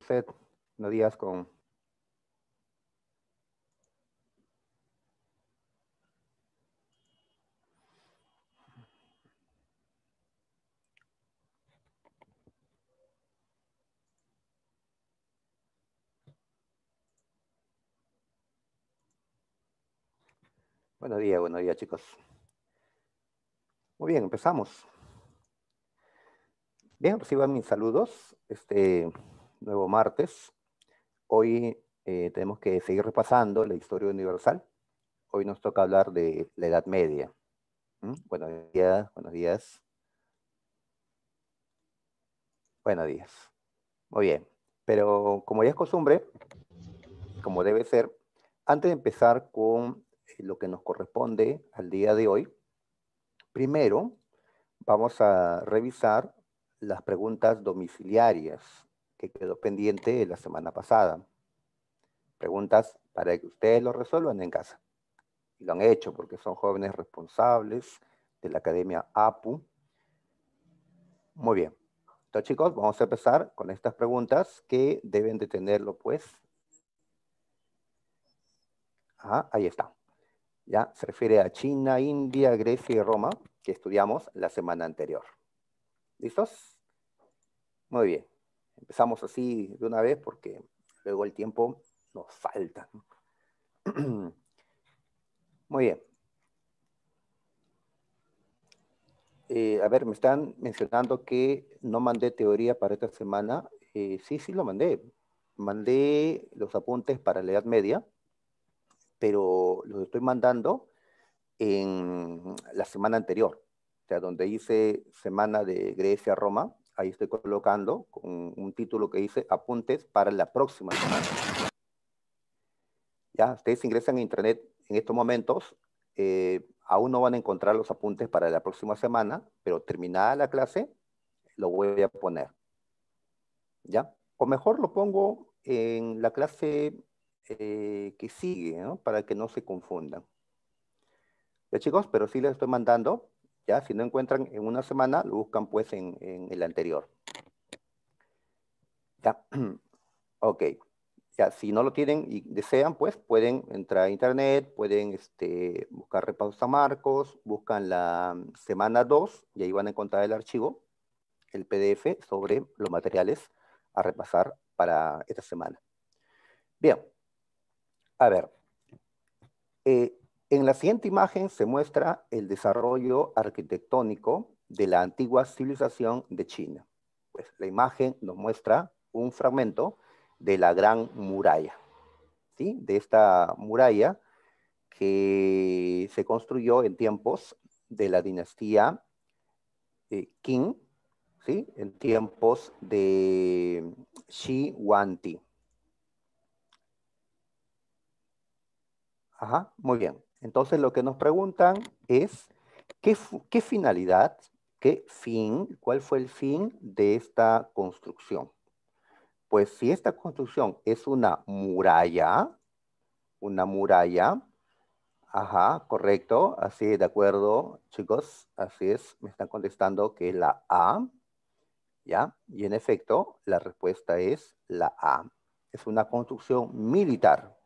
usted. Buenos días con... buenos días, chicos. Muy bien, empezamos. Bien, reciban mis saludos este nuevo martes. Hoy tenemos que seguir repasando la historia universal. Hoy nos toca hablar de la Edad Media. Buenos días, buenos días. Buenos días. Muy bien. Pero como ya es costumbre, como debe ser, antes de empezar con lo que nos corresponde al día de hoy, primero vamos a revisar las preguntas domiciliarias que quedó pendiente la semana pasada. Preguntas para que ustedes lo resuelvan en casa. Y lo han hecho porque son jóvenes responsables de la Academia APU. Muy bien. Entonces, chicos, vamos a empezar con estas preguntas que deben de tenerlo, pues. Ahí está. Ya se refiere a China, India, Grecia y Roma, que estudiamos la semana anterior. ¿Listos? Muy bien. Empezamos así de una vez porque luego el tiempo nos falta. Muy bien. A ver, me están mencionando que no mandé teoría para esta semana. Sí, sí lo mandé. Mandé los apuntes para la Edad Media, pero los estoy mandando en la semana anterior. O sea, donde hice semana de Grecia, Roma, ahí estoy colocando con un título que dice apuntes para la próxima semana. Ya, ustedes ingresan a internet en estos momentos, aún no van a encontrar los apuntes para la próxima semana, pero terminada la clase, lo voy a poner. ¿Ya? O mejor lo pongo en la clase que sigue, ¿no? Para que no se confundan. Ya, chicos, pero sí les estoy mandando, ¿ya? Si no encuentran en una semana, lo buscan pues en el anterior. ¿Ya? Ok. Ya, si no lo tienen y desean, pues pueden entrar a internet, pueden buscar repasos a Marcos, buscan la semana 2 y ahí van a encontrar el archivo, el PDF sobre los materiales a repasar para esta semana. Bien, a ver, en la siguiente imagen se muestra el desarrollo arquitectónico de la antigua civilización de China. Pues la imagen nos muestra un fragmento de la Gran Muralla, ¿sí? De esta muralla que se construyó en tiempos de la dinastía Qing, ¿sí? En tiempos de Shi Huangdi. Ajá, muy bien. Entonces lo que nos preguntan es, ¿qué finalidad, qué fin, cuál fue el fin de esta construcción? Pues si esta construcción es una muralla, ajá, correcto, así de acuerdo, chicos, así es, me están contestando que es la A, ¿ya? Y en efecto, la respuesta es la A. Es una construcción militar.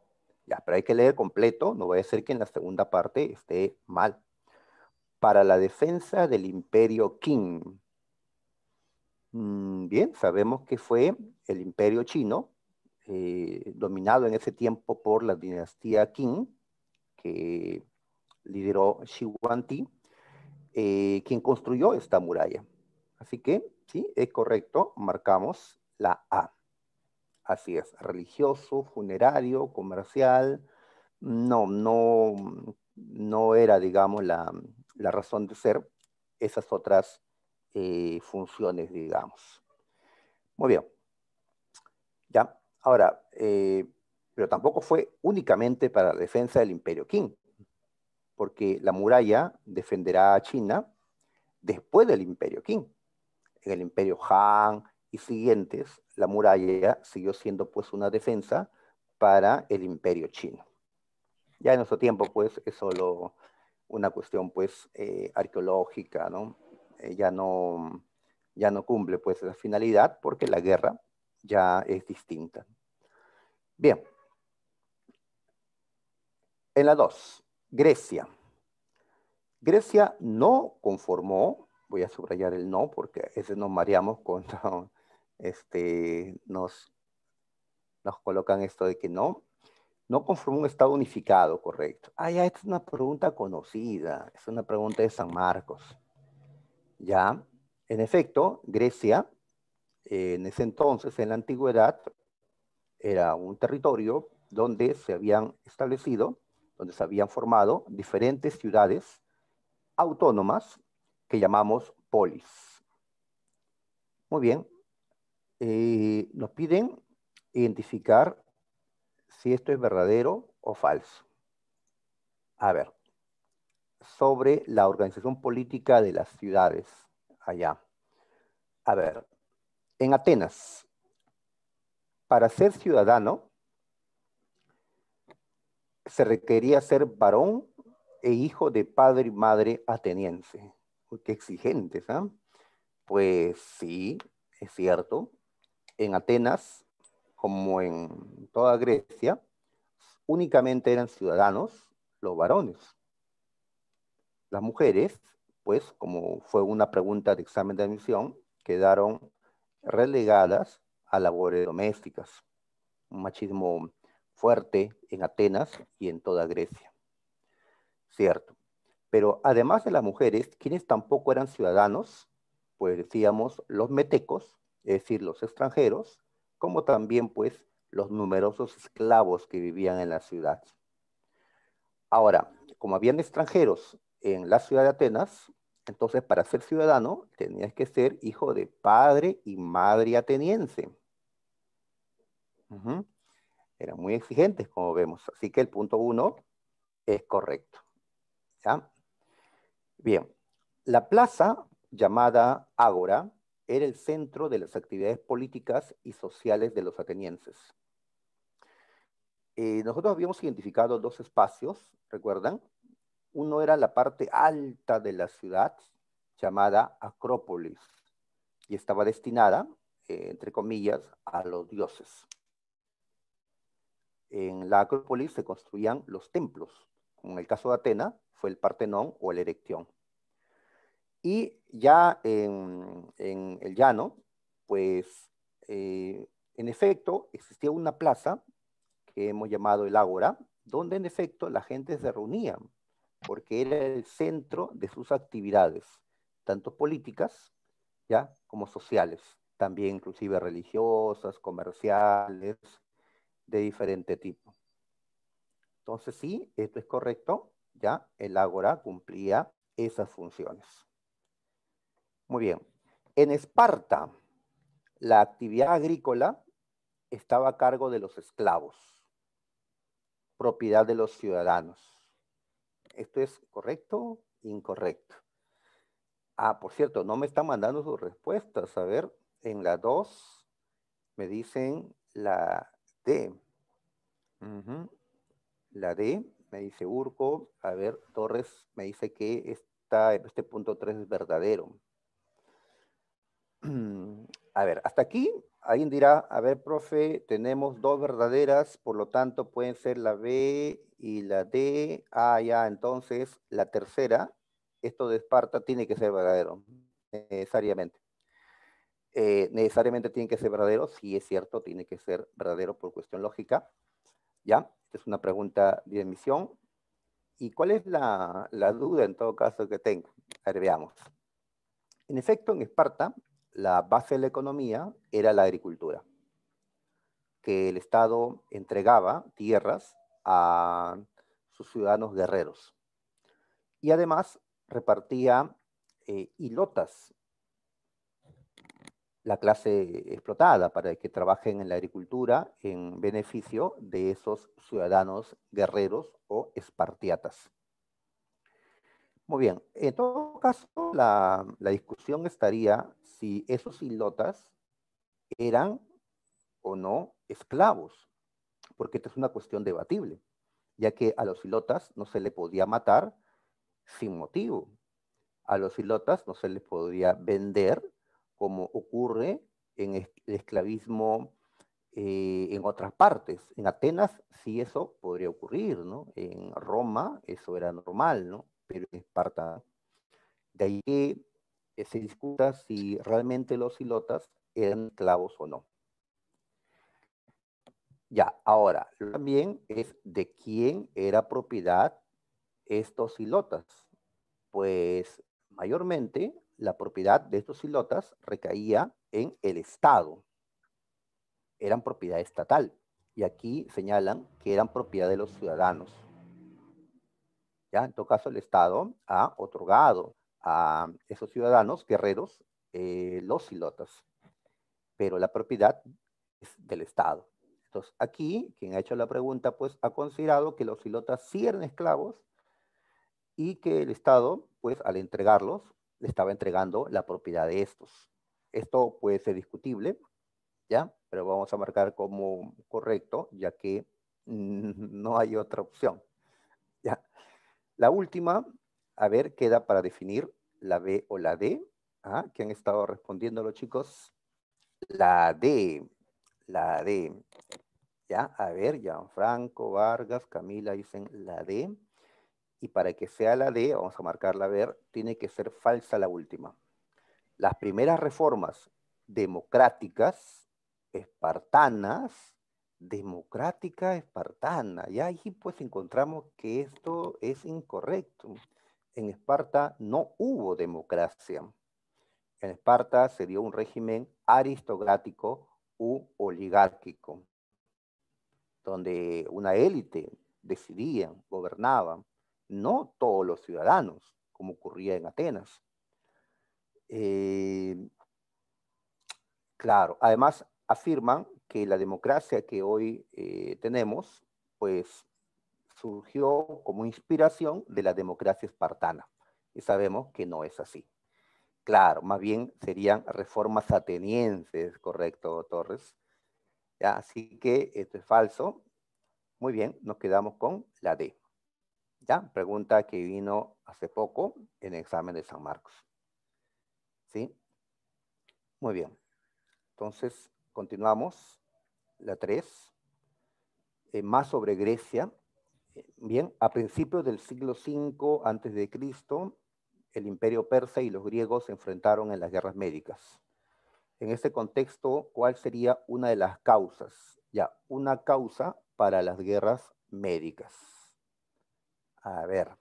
Ya, pero hay que leer completo, no voy a ser que en la segunda parte esté mal. Para la defensa del imperio Qing. Bien, sabemos que fue el imperio chino, dominado en ese tiempo por la dinastía Qing, que lideró Shi Huangdi, quien construyó esta muralla. Así que, sí, es correcto, marcamos la A. Así es, religioso, funerario, comercial, no era, digamos, la razón de ser esas otras funciones, digamos. Muy bien, ya. Ahora, pero tampoco fue únicamente para la defensa del Imperio Qing, porque la muralla defenderá a China después del Imperio Qing. En el Imperio Han y siguientes, la muralla siguió siendo pues una defensa para el Imperio Chino. Ya en nuestro tiempo, pues, es solo una cuestión, pues, arqueológica, ¿no? Ya no cumple, pues, esa finalidad porque la guerra ya es distinta. Bien, en la 2, Grecia. Grecia no conformó, voy a subrayar el no porque a veces nos mareamos cuando nos colocan esto de que no conformó un Estado unificado, correcto. Ah, ya, esta es una pregunta conocida, es una pregunta de San Marcos. Ya, en efecto, Grecia, en ese entonces, en la antigüedad, era un territorio donde se habían establecido, donde se habían formado diferentes ciudades autónomas que llamamos polis. Muy bien, nos piden identificar si esto es verdadero o falso. A ver, sobre la organización política de las ciudades allá. A ver, en Atenas, para ser ciudadano, se requería ser varón e hijo de padre y madre ateniense. Uy, qué exigentes, ¿ah? Pues sí, es cierto. En Atenas, como en toda Grecia, únicamente eran ciudadanos los varones. Las mujeres, pues, como fue una pregunta de examen de admisión, quedaron relegadas a labores domésticas. Un machismo fuerte en Atenas y en toda Grecia. Cierto. Pero además de las mujeres, quienes tampoco eran ciudadanos, pues decíamos los metecos, es decir, los extranjeros, como también pues los numerosos esclavos que vivían en la ciudad. Ahora, como habían extranjeros en la ciudad de Atenas, entonces para ser ciudadano tenías que ser hijo de padre y madre ateniense. Ujú. Eran muy exigentes, como vemos. Así que el punto 1 es correcto. ¿Ya? Bien, la plaza llamada Ágora era el centro de las actividades políticas y sociales de los atenienses. Nosotros habíamos identificado dos espacios, ¿recuerdan? Uno era la parte alta de la ciudad, llamada Acrópolis, y estaba destinada, entre comillas, a los dioses. En la Acrópolis se construían los templos, como en el caso de Atenas fue el Partenón o el Erectión. Y ya en el llano, pues en efecto existía una plaza que hemos llamado el Ágora, donde en efecto la gente se reunía, porque era el centro de sus actividades, tanto políticas, ya, como sociales, también inclusive religiosas, comerciales, de diferente tipo. Entonces sí, esto es correcto, ya, el Ágora cumplía esas funciones. Muy bien. En Esparta, la actividad agrícola estaba a cargo de los esclavos, propiedad de los ciudadanos. ¿Esto es correcto? Incorrecto. Ah, por cierto, no me están mandando sus respuestas. A ver, en la 2 me dicen la D. Ujú. La D, me dice Urco. A ver, Torres me dice que este punto 3 es verdadero. A ver, hasta aquí, alguien dirá, a ver, profe, tenemos dos verdaderas, por lo tanto pueden ser la B y la D. Ah, ya, entonces la tercera, esto de Esparta tiene que ser verdadero, necesariamente. Necesariamente tiene que ser verdadero, sí es cierto, tiene que ser verdadero por cuestión lógica. ¿Ya? Esta es una pregunta de admisión. ¿Y cuál es la duda en todo caso que tengo? A ver, veamos. En efecto, en Esparta, la base de la economía era la agricultura, que el Estado entregaba tierras a sus ciudadanos guerreros. Y además repartía hilotas, la clase explotada, para que trabajen en la agricultura en beneficio de esos ciudadanos guerreros o espartiatas. Muy bien, en todo caso, la discusión estaría si esos hilotas eran o no esclavos, porque esta es una cuestión debatible, ya que a los ilotas no se le podía matar sin motivo. A los ilotas no se les podía vender como ocurre en el esclavismo en otras partes. En Atenas sí eso podría ocurrir, ¿no? En Roma eso era normal, ¿no? Pero en Esparta, de ahí que se discuta si realmente los ilotas eran esclavos o no. Ya, ahora, también es de quién era propiedad estos ilotas. Pues mayormente la propiedad de estos ilotas recaía en el Estado, eran propiedad estatal. Y aquí señalan que eran propiedad de los ciudadanos. ¿Ya? En todo caso, el Estado ha otorgado a esos ciudadanos guerreros los ilotas, pero la propiedad es del Estado. Entonces, aquí, quien ha hecho la pregunta, pues ha considerado que los ilotas sí eran esclavos y que el Estado, pues al entregarlos, le estaba entregando la propiedad de estos. Esto puede ser discutible, ¿ya? Pero vamos a marcar como correcto, ya que no hay otra opción, ¿ya? La última, a ver, queda para definir la B o la D. ¿Ah? ¿Qué han estado respondiendo los chicos? La D, la D. Ya, a ver, Gianfranco, Vargas, Camila dicen la D. Y para que sea la D, vamos a marcarla a ver, tiene que ser falsa la última. Las primeras reformas democráticas, espartanas, democrática espartana. Y ahí pues encontramos que esto es incorrecto. En Esparta no hubo democracia. En Esparta se dio un régimen aristocrático u oligárquico, donde una élite decidía, gobernaba, no todos los ciudadanos, como ocurría en Atenas. Eh, claro, además afirman que la democracia que hoy tenemos, pues surgió como inspiración de la democracia espartana. Y sabemos que no es así. Claro, más bien serían reformas atenienses, correcto, Torres. ¿Ya? Así que esto es falso. Muy bien, nos quedamos con la D. ¿Ya? Pregunta que vino hace poco en el examen de San Marcos. ¿Sí? Muy bien. Entonces, continuamos. La 3. Más sobre Grecia. Bien, a principios del siglo V antes de Cristo, el imperio persa y los griegos se enfrentaron en las guerras médicas. En este contexto, ¿cuál sería una de las causas? Ya, una causa para las guerras médicas. A ver,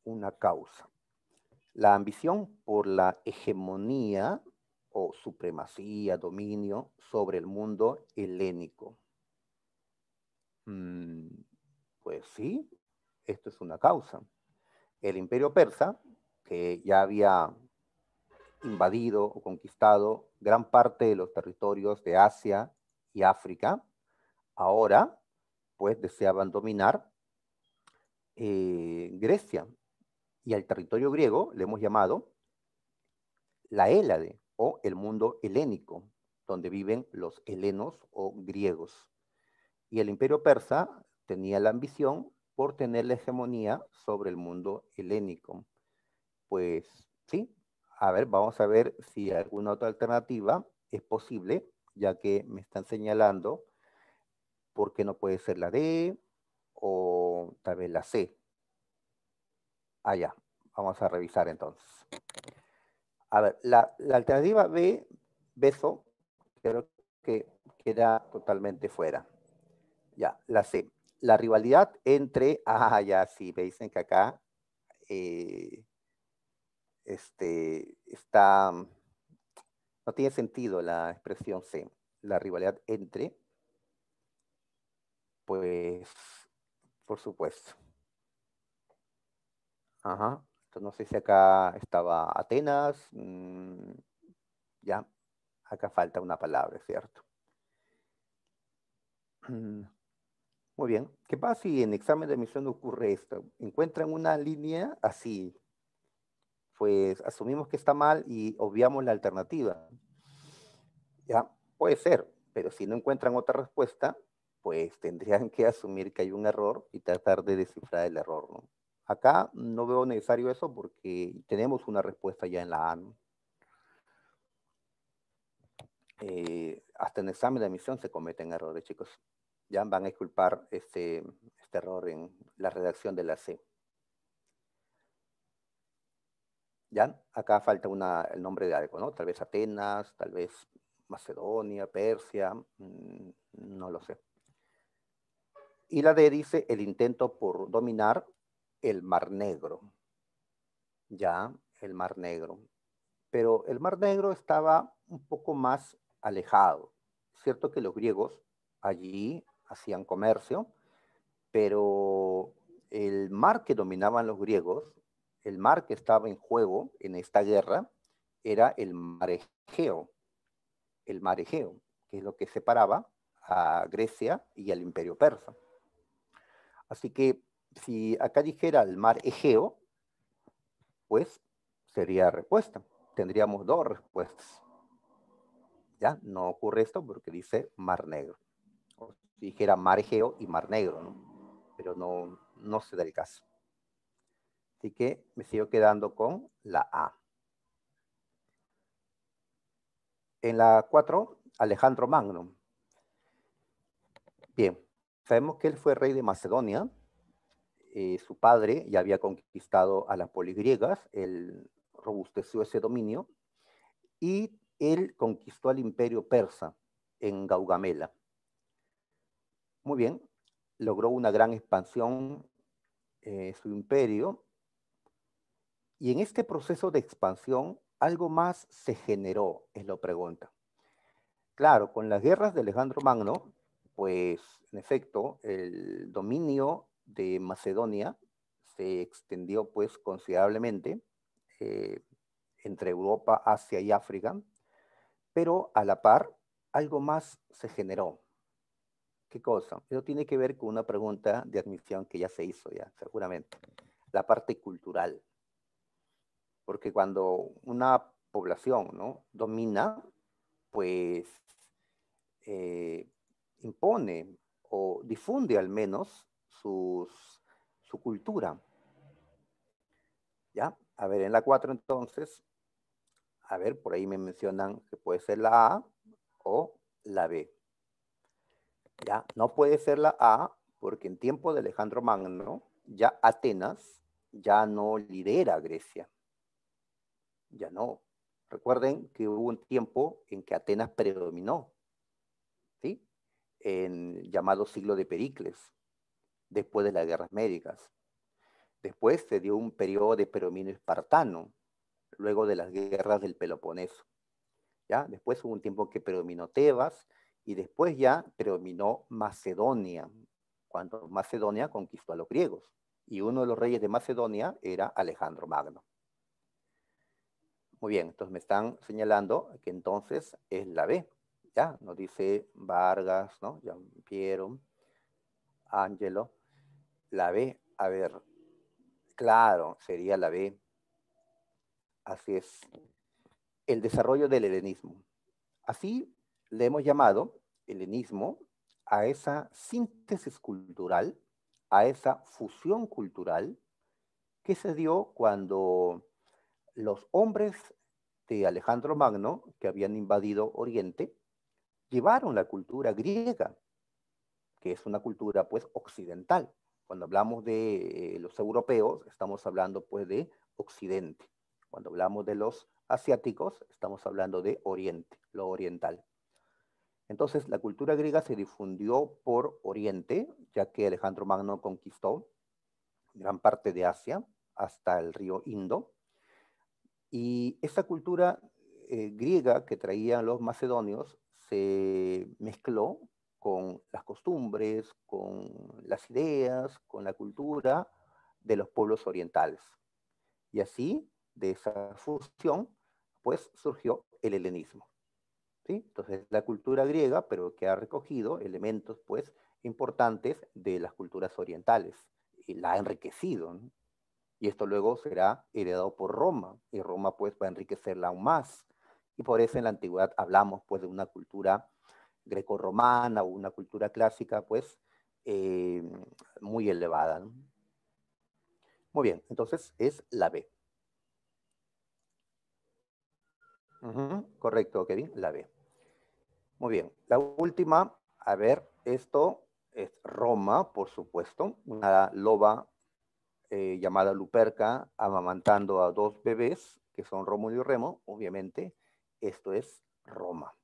una causa. La ambición por la hegemonía o supremacía, dominio sobre el mundo helénico. Pues sí, esto es una causa. El imperio persa, que ya había invadido o conquistado gran parte de los territorios de Asia y África, ahora pues deseaban dominar Grecia. Y al territorio griego le hemos llamado la Hélade o el mundo helénico, donde viven los helenos o griegos. Y el imperio persa tenía la ambición por tener la hegemonía sobre el mundo helénico. Pues sí, a ver, vamos a ver si alguna otra alternativa es posible, ya que me están señalando por qué no puede ser la D o tal vez la C. Ah, ya, vamos a revisar entonces. A ver, la alternativa B, beso, creo que queda totalmente fuera. Ya, la C. La rivalidad entre, ya, sí, me dicen que acá eh, está, no tiene sentido la expresión C. La rivalidad entre, pues, por supuesto. Ajá. Entonces, no sé si acá estaba Atenas, ya, acá falta una palabra, ¿cierto? Muy bien. ¿Qué pasa si en examen de admisión ocurre esto? Encuentran una línea así, pues asumimos que está mal y obviamos la alternativa. Ya, puede ser, pero si no encuentran otra respuesta, pues tendrían que asumir que hay un error y tratar de descifrar el error, ¿no? Acá no veo necesario eso porque tenemos una respuesta ya en la A, ¿no? hasta en examen de admisión se cometen errores, chicos. Ya van a disculpar este error en la redacción de la C. ¿Ya? Acá falta el nombre de algo, ¿no? Tal vez Atenas, tal vez Macedonia, Persia, no lo sé. Y la D dice el intento por dominar el Mar Negro. Ya, el Mar Negro. Pero el Mar Negro estaba un poco más alejado. Es cierto que los griegos allí hacían comercio, pero el mar que dominaban los griegos, el mar que estaba en juego en esta guerra, era el mar Egeo, que es lo que separaba a Grecia y al imperio persa. Así que si acá dijera el mar Egeo, pues sería respuesta. Tendríamos dos respuestas. ¿Ya? No ocurre esto porque dice Mar Negro. O si dijera Mar Egeo y Mar Negro, ¿no? Pero no se da el caso. Así que me sigo quedando con la A. En la 4, Alejandro Magno. Bien, sabemos que él fue rey de Macedonia. Su padre ya había conquistado a las poligriegas, él robusteció ese dominio y él conquistó al imperio persa en Gaugamela. Muy bien, logró una gran expansión su imperio y en este proceso de expansión algo más se generó, es la pregunta. Claro, con las guerras de Alejandro Magno, pues en efecto el dominio de Macedonia se extendió pues considerablemente eh, entre Europa, Asia y África, pero a la par algo más se generó. ¿Qué cosa? Eso tiene que ver con una pregunta de admisión que ya se hizo ya, seguramente. La parte cultural. Porque cuando una población, ¿no?, domina, pues eh, impone o difunde al menos su cultura. ¿Ya? A ver, en la 4 entonces, a ver, por ahí me mencionan que puede ser la A o la B. ¿Ya? No puede ser la A porque en tiempo de Alejandro Magno ya Atenas ya no lidera Grecia. Ya no. Recuerden que hubo un tiempo en que Atenas predominó, ¿sí? En el llamado siglo de Pericles, después de las guerras médicas. Después se dio un periodo de predominio espartano, luego de las guerras del Peloponeso. ¿Ya? Después hubo un tiempo que predominó Tebas y después ya predominó Macedonia, cuando Macedonia conquistó a los griegos. Y uno de los reyes de Macedonia era Alejandro Magno. Muy bien, entonces me están señalando que entonces es la B. Ya, nos dice Vargas, ¿no? Piero, Ángelo. La B, a ver, claro, sería la B. Así es. El desarrollo del helenismo. Así le hemos llamado helenismo a esa síntesis cultural, a esa fusión cultural que se dio cuando los hombres de Alejandro Magno, que habían invadido Oriente, llevaron la cultura griega, que es una cultura pues occidental. Cuando hablamos de los europeos, estamos hablando pues de Occidente. Cuando hablamos de los asiáticos, estamos hablando de Oriente, lo oriental. Entonces, la cultura griega se difundió por Oriente, ya que Alejandro Magno conquistó gran parte de Asia hasta el río Indo. Y esa cultura griega que traían los macedonios se mezcló con las costumbres, con las ideas, con la cultura de los pueblos orientales. Y así, de esa fusión, pues surgió el helenismo. ¿Sí? Entonces, la cultura griega, pero que ha recogido elementos, pues, importantes de las culturas orientales y la ha enriquecido, ¿no? Y esto luego será heredado por Roma, y Roma, pues, va a enriquecerla aún más. Y por eso en la antigüedad hablamos, pues, de una cultura grecorromana o una cultura clásica, pues, eh, muy elevada, ¿no? Muy bien, entonces es la B. Correcto, Kevin, la B. Muy bien. La última, a ver, esto es Roma, por supuesto, una loba llamada Luperca, amamantando a dos bebés, que son Rómulo y Remo, obviamente. Esto es Roma.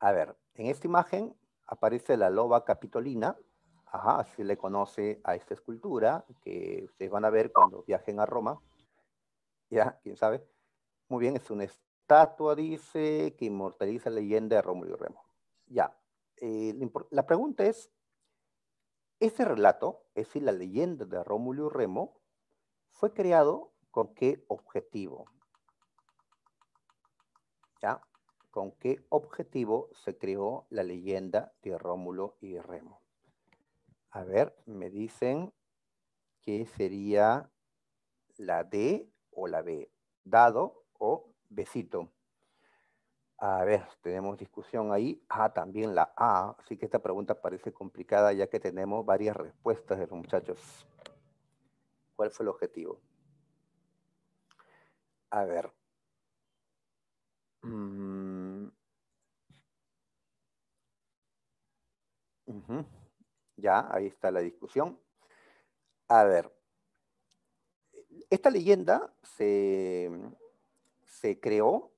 A ver, en esta imagen aparece la loba capitolina, ajá, así le conoce a esta escultura, que ustedes van a ver cuando viajen a Roma, ya, quién sabe. Muy bien, es una estatua, dice, que inmortaliza la leyenda de Rómulo y Remo. Ya, la pregunta es, ¿ese relato, es decir, la leyenda de Rómulo y Remo, fue creado con qué objetivo? ¿Ya? ¿Con qué objetivo se creó la leyenda de Rómulo y Remo? A ver, me dicen que sería la D o la B, dado o besito. A ver, tenemos discusión ahí. Ah, también la A, así que esta pregunta parece complicada ya que tenemos varias respuestas de los muchachos. ¿Cuál fue el objetivo? A ver. Uh-huh. Ya, ahí está la discusión. A ver, esta leyenda se creó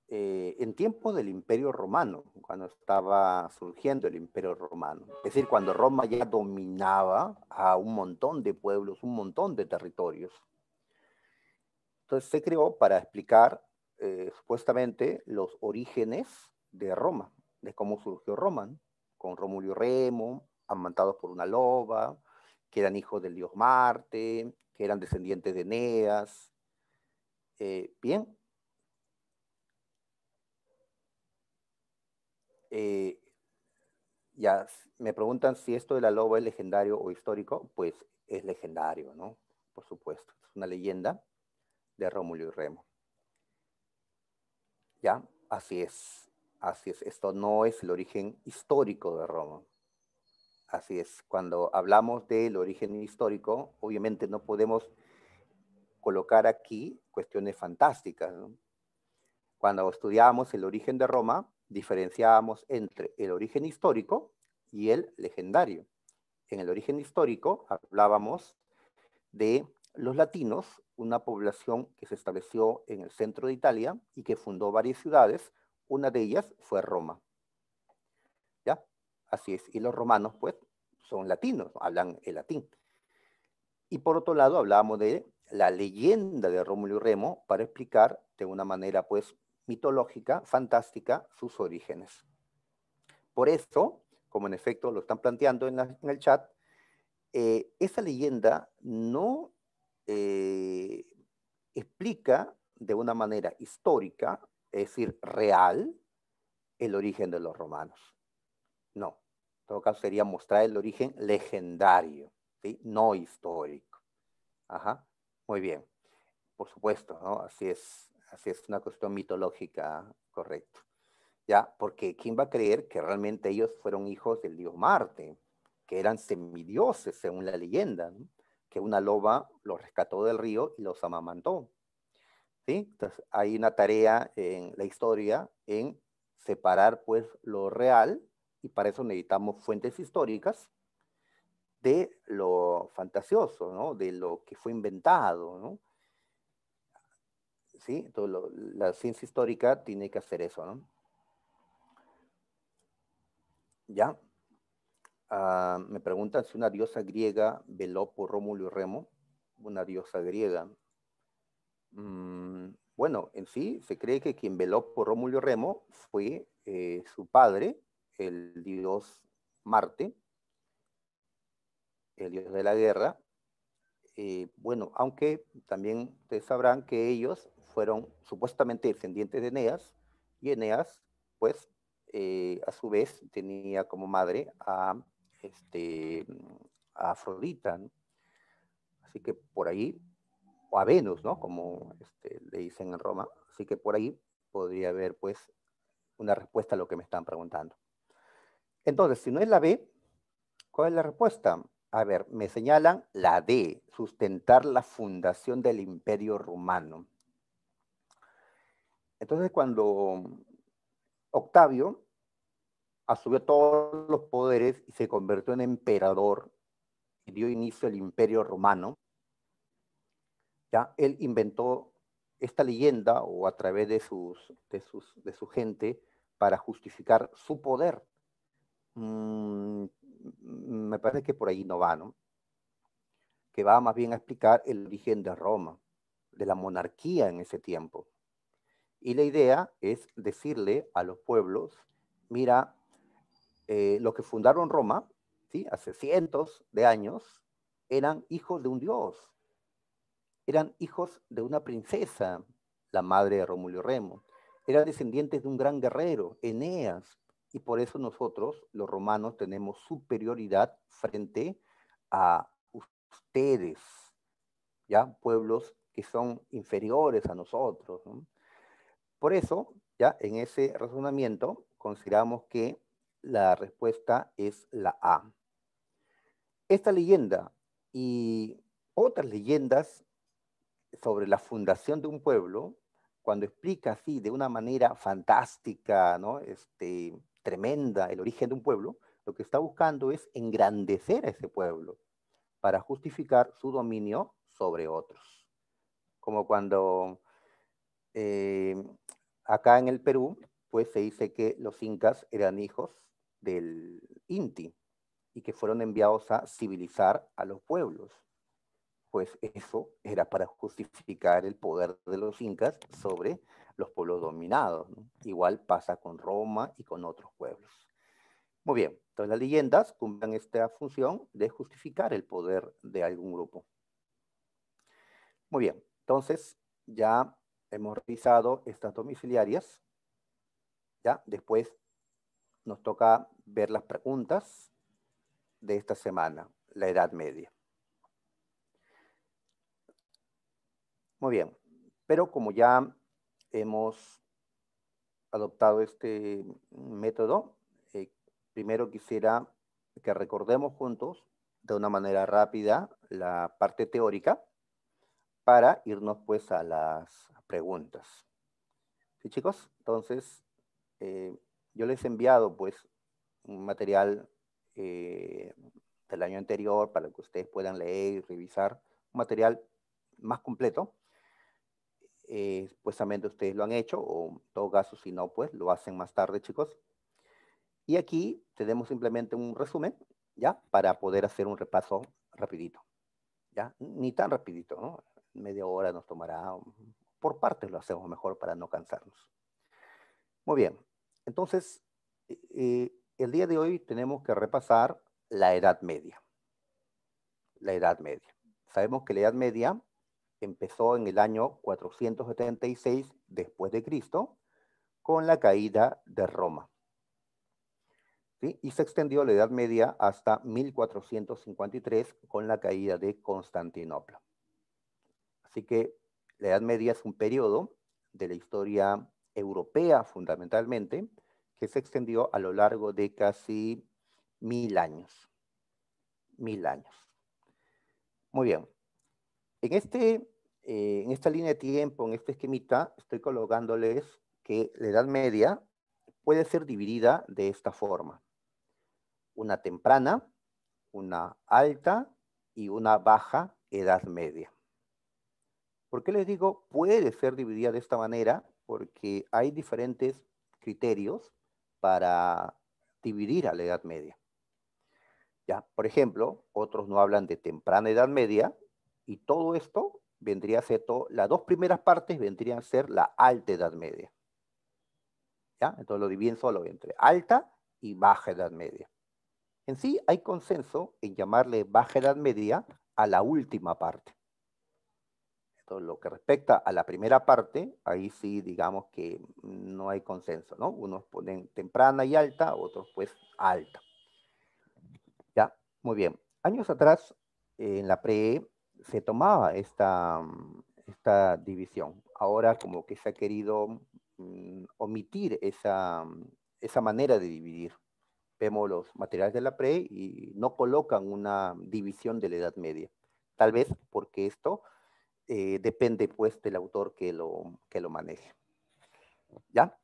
en tiempos del Imperio Romano, cuando estaba surgiendo el Imperio Romano. Es decir, cuando Roma ya dominaba a un montón de pueblos, un montón de territorios. Entonces se creó para explicar supuestamente los orígenes de Roma, de cómo surgió Roma, ¿no? Con Rómulo y Remo, amantados por una loba, que eran hijos del dios Marte, que eran descendientes de Eneas. Bien, eh, ya me preguntan si esto de la loba es legendario o histórico, pues es legendario, ¿no? Por supuesto, es una leyenda de Rómulo y Remo. ¿Ya? Así es, así es. Esto no es el origen histórico de Roma. Así es, cuando hablamos del origen histórico, obviamente no podemos colocar aquí cuestiones fantásticas, ¿no? Cuando estudiábamos el origen de Roma, diferenciábamos entre el origen histórico y el legendario. En el origen histórico hablábamos de los latinos, una población que se estableció en el centro de Italia y que fundó varias ciudades. Una de ellas fue Roma. ¿Ya? Así es. Y los romanos, pues, son latinos, hablan el latín. Y por otro lado, hablábamos de la leyenda de Rómulo y Remo para explicar de una manera, pues, mitológica, fantástica, sus orígenes. Por eso, como en efecto lo están planteando en el chat, esa leyenda no eh, explica de una manera histórica, es decir, real, el origen de los romanos. No, en todo caso sería mostrar el origen legendario, ¿sí? No histórico. Ajá, muy bien, por supuesto, ¿no? Así es una cuestión mitológica, correcto. Ya, porque ¿quién va a creer que realmente ellos fueron hijos del dios Marte, que eran semidioses según la leyenda, ¿no? Que una loba los rescató del río y los amamantó, ¿sí? Entonces hay una tarea en la historia en separar pues lo real y para eso necesitamos fuentes históricas de lo fantasioso, ¿no? De lo que fue inventado, ¿no? ¿Sí? Entonces la ciencia histórica tiene que hacer eso, ¿no? ¿Ya? Me preguntan si una diosa griega veló por Rómulo y Remo. Una diosa griega. Bueno, en sí se cree que quien veló por Rómulo y Remo fue su padre, el dios Marte, el dios de la guerra. Bueno, aunque también ustedes sabrán que ellos fueron supuestamente descendientes de Eneas, y Eneas, pues, a su vez tenía como madre este, a Afrodita, ¿no? Así que por ahí, o a Venus, ¿no? Como le dicen en Roma. Así que por ahí podría haber, pues, una respuesta a lo que me están preguntando. Entonces, si no es la B, ¿cuál es la respuesta? A ver, me señalan la D, sustentar la fundación del Imperio Romano. Entonces, cuando Octavio asumió todos los poderes y se convirtió en emperador y dio inicio al Imperio Romano, ¿ya? Él inventó esta leyenda o a través de su gente para justificar su poder. Me parece que por ahí no va, ¿no? Que va más bien a explicar el origen de Roma, de la monarquía en ese tiempo. Y la idea es decirle a los pueblos, mira, los que fundaron Roma, ¿sí? Hace cientos de años, eran hijos de un dios, eran hijos de una princesa, la madre de Rómulo y Remo, eran descendientes de un gran guerrero, Eneas, y por eso nosotros, los romanos, tenemos superioridad frente a ustedes, ¿ya? Pueblos que son inferiores a nosotros, ¿no? Por eso, ya en ese razonamiento, consideramos que la respuesta es la A. Esta leyenda y otras leyendas sobre la fundación de un pueblo, cuando explica así de una manera fantástica, ¿no? Tremenda el origen de un pueblo, lo que está buscando es engrandecer a ese pueblo para justificar su dominio sobre otros. Como cuando eh, acá en el Perú, pues se dice que los incas eran hijos del Inti y que fueron enviados a civilizar a los pueblos. Pues eso era para justificar el poder de los incas sobre los pueblos dominados, ¿no? Igual pasa con Roma y con otros pueblos. Muy bien, entonces las leyendas cumplen esta función de justificar el poder de algún grupo. Muy bien, entonces ya hemos revisado estas domiciliarias, ¿ya? Después nos toca ver las preguntas de esta semana, la Edad Media. Muy bien, pero como ya hemos adoptado este método, primero quisiera que recordemos juntos de una manera rápida la parte teórica para irnos pues a las preguntas. ¿Sí, chicos? Entonces, eh, yo les he enviado pues un material del año anterior para que ustedes puedan leer y revisar un material más completo. Supuestamente ustedes lo han hecho, o en todo caso, si no, pues lo hacen más tarde, chicos. Y aquí tenemos simplemente un resumen, ¿ya? Para poder hacer un repaso rapidito, ¿ya? Ni tan rapidito, ¿no? Media hora nos tomará, por partes lo hacemos mejor para no cansarnos. Muy bien, entonces, el día de hoy tenemos que repasar la Edad Media. La Edad Media. Sabemos que la Edad Media empezó en el año 476 después de Cristo con la caída de Roma. ¿Sí? Y se extendió la Edad Media hasta 1453 con la caída de Constantinopla. Así que la Edad Media es un periodo de la historia europea fundamentalmente que se extendió a lo largo de casi 1000 años. 1000 años. Muy bien. En esta línea de tiempo, en este esquemita, estoy colocándoles que la Edad Media puede ser dividida de esta forma. Una temprana, una alta y una baja Edad Media. ¿Por qué les digo puede ser dividida de esta manera? Porque hay diferentes criterios para dividir a la Edad Media. ¿Ya? Por ejemplo, otros no hablan de temprana Edad Media y todo esto vendría a ser, las dos primeras partes vendrían a ser la alta Edad Media. ¿Ya? Entonces lo dividen solo entre alta y baja Edad Media. En sí hay consenso en llamarle baja Edad Media a la última parte. Entonces, lo que respecta a la primera parte, ahí sí digamos que no hay consenso, ¿no? Unos ponen temprana y alta, otros pues alta. Ya, muy bien. Años atrás, en la pre, se tomaba esta división. Ahora como que se ha querido omitir esa manera de dividir. Vemos los materiales de la pre y no colocan una división de la Edad Media. Tal vez porque esto depende pues del autor que lo maneje. ¿Ya?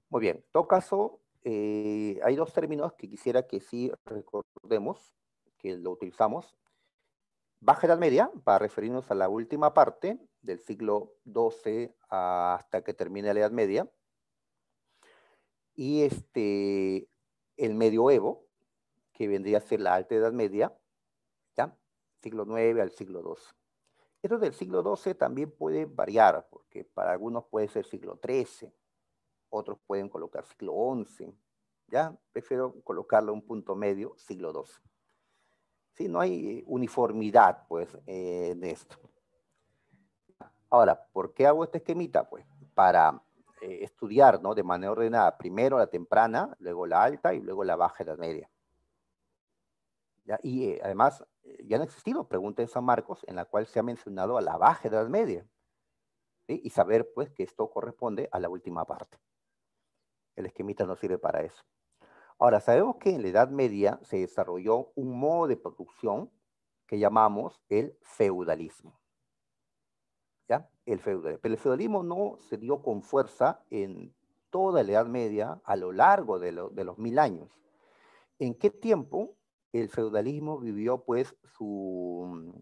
Muy bien. En todo caso, hay dos términos que quisiera que sí recordemos, que lo utilizamos. Baja Edad Media, para referirnos a la última parte del siglo XII hasta que termine la Edad Media, y el medioevo, que vendría a ser la Alta Edad Media, ¿ya? Siglo IX al siglo XII. Esto del siglo XII también puede variar, porque para algunos puede ser siglo XIII, otros pueden colocar siglo XI, ¿ya? Prefiero colocarlo un punto medio, siglo XII. Sí, no hay uniformidad, pues, de esto. Ahora, ¿por qué hago este esquemita? Pues para estudiar, ¿no? De manera ordenada, primero la temprana, luego la alta y luego la baja edad media. ¿Ya? Y además, ya han existido preguntas en San Marcos en la cual se ha mencionado a la baja edad media. ¿Sí? Y saber, pues, que esto corresponde a la última parte. El esquemita no sirve para eso. Ahora, sabemos que en la Edad Media se desarrolló un modo de producción que llamamos el feudalismo. ¿Ya? El feudalismo. Pero el feudalismo no se dio con fuerza en toda la Edad Media a lo largo de los 1000 años. ¿En qué tiempo el feudalismo vivió pues su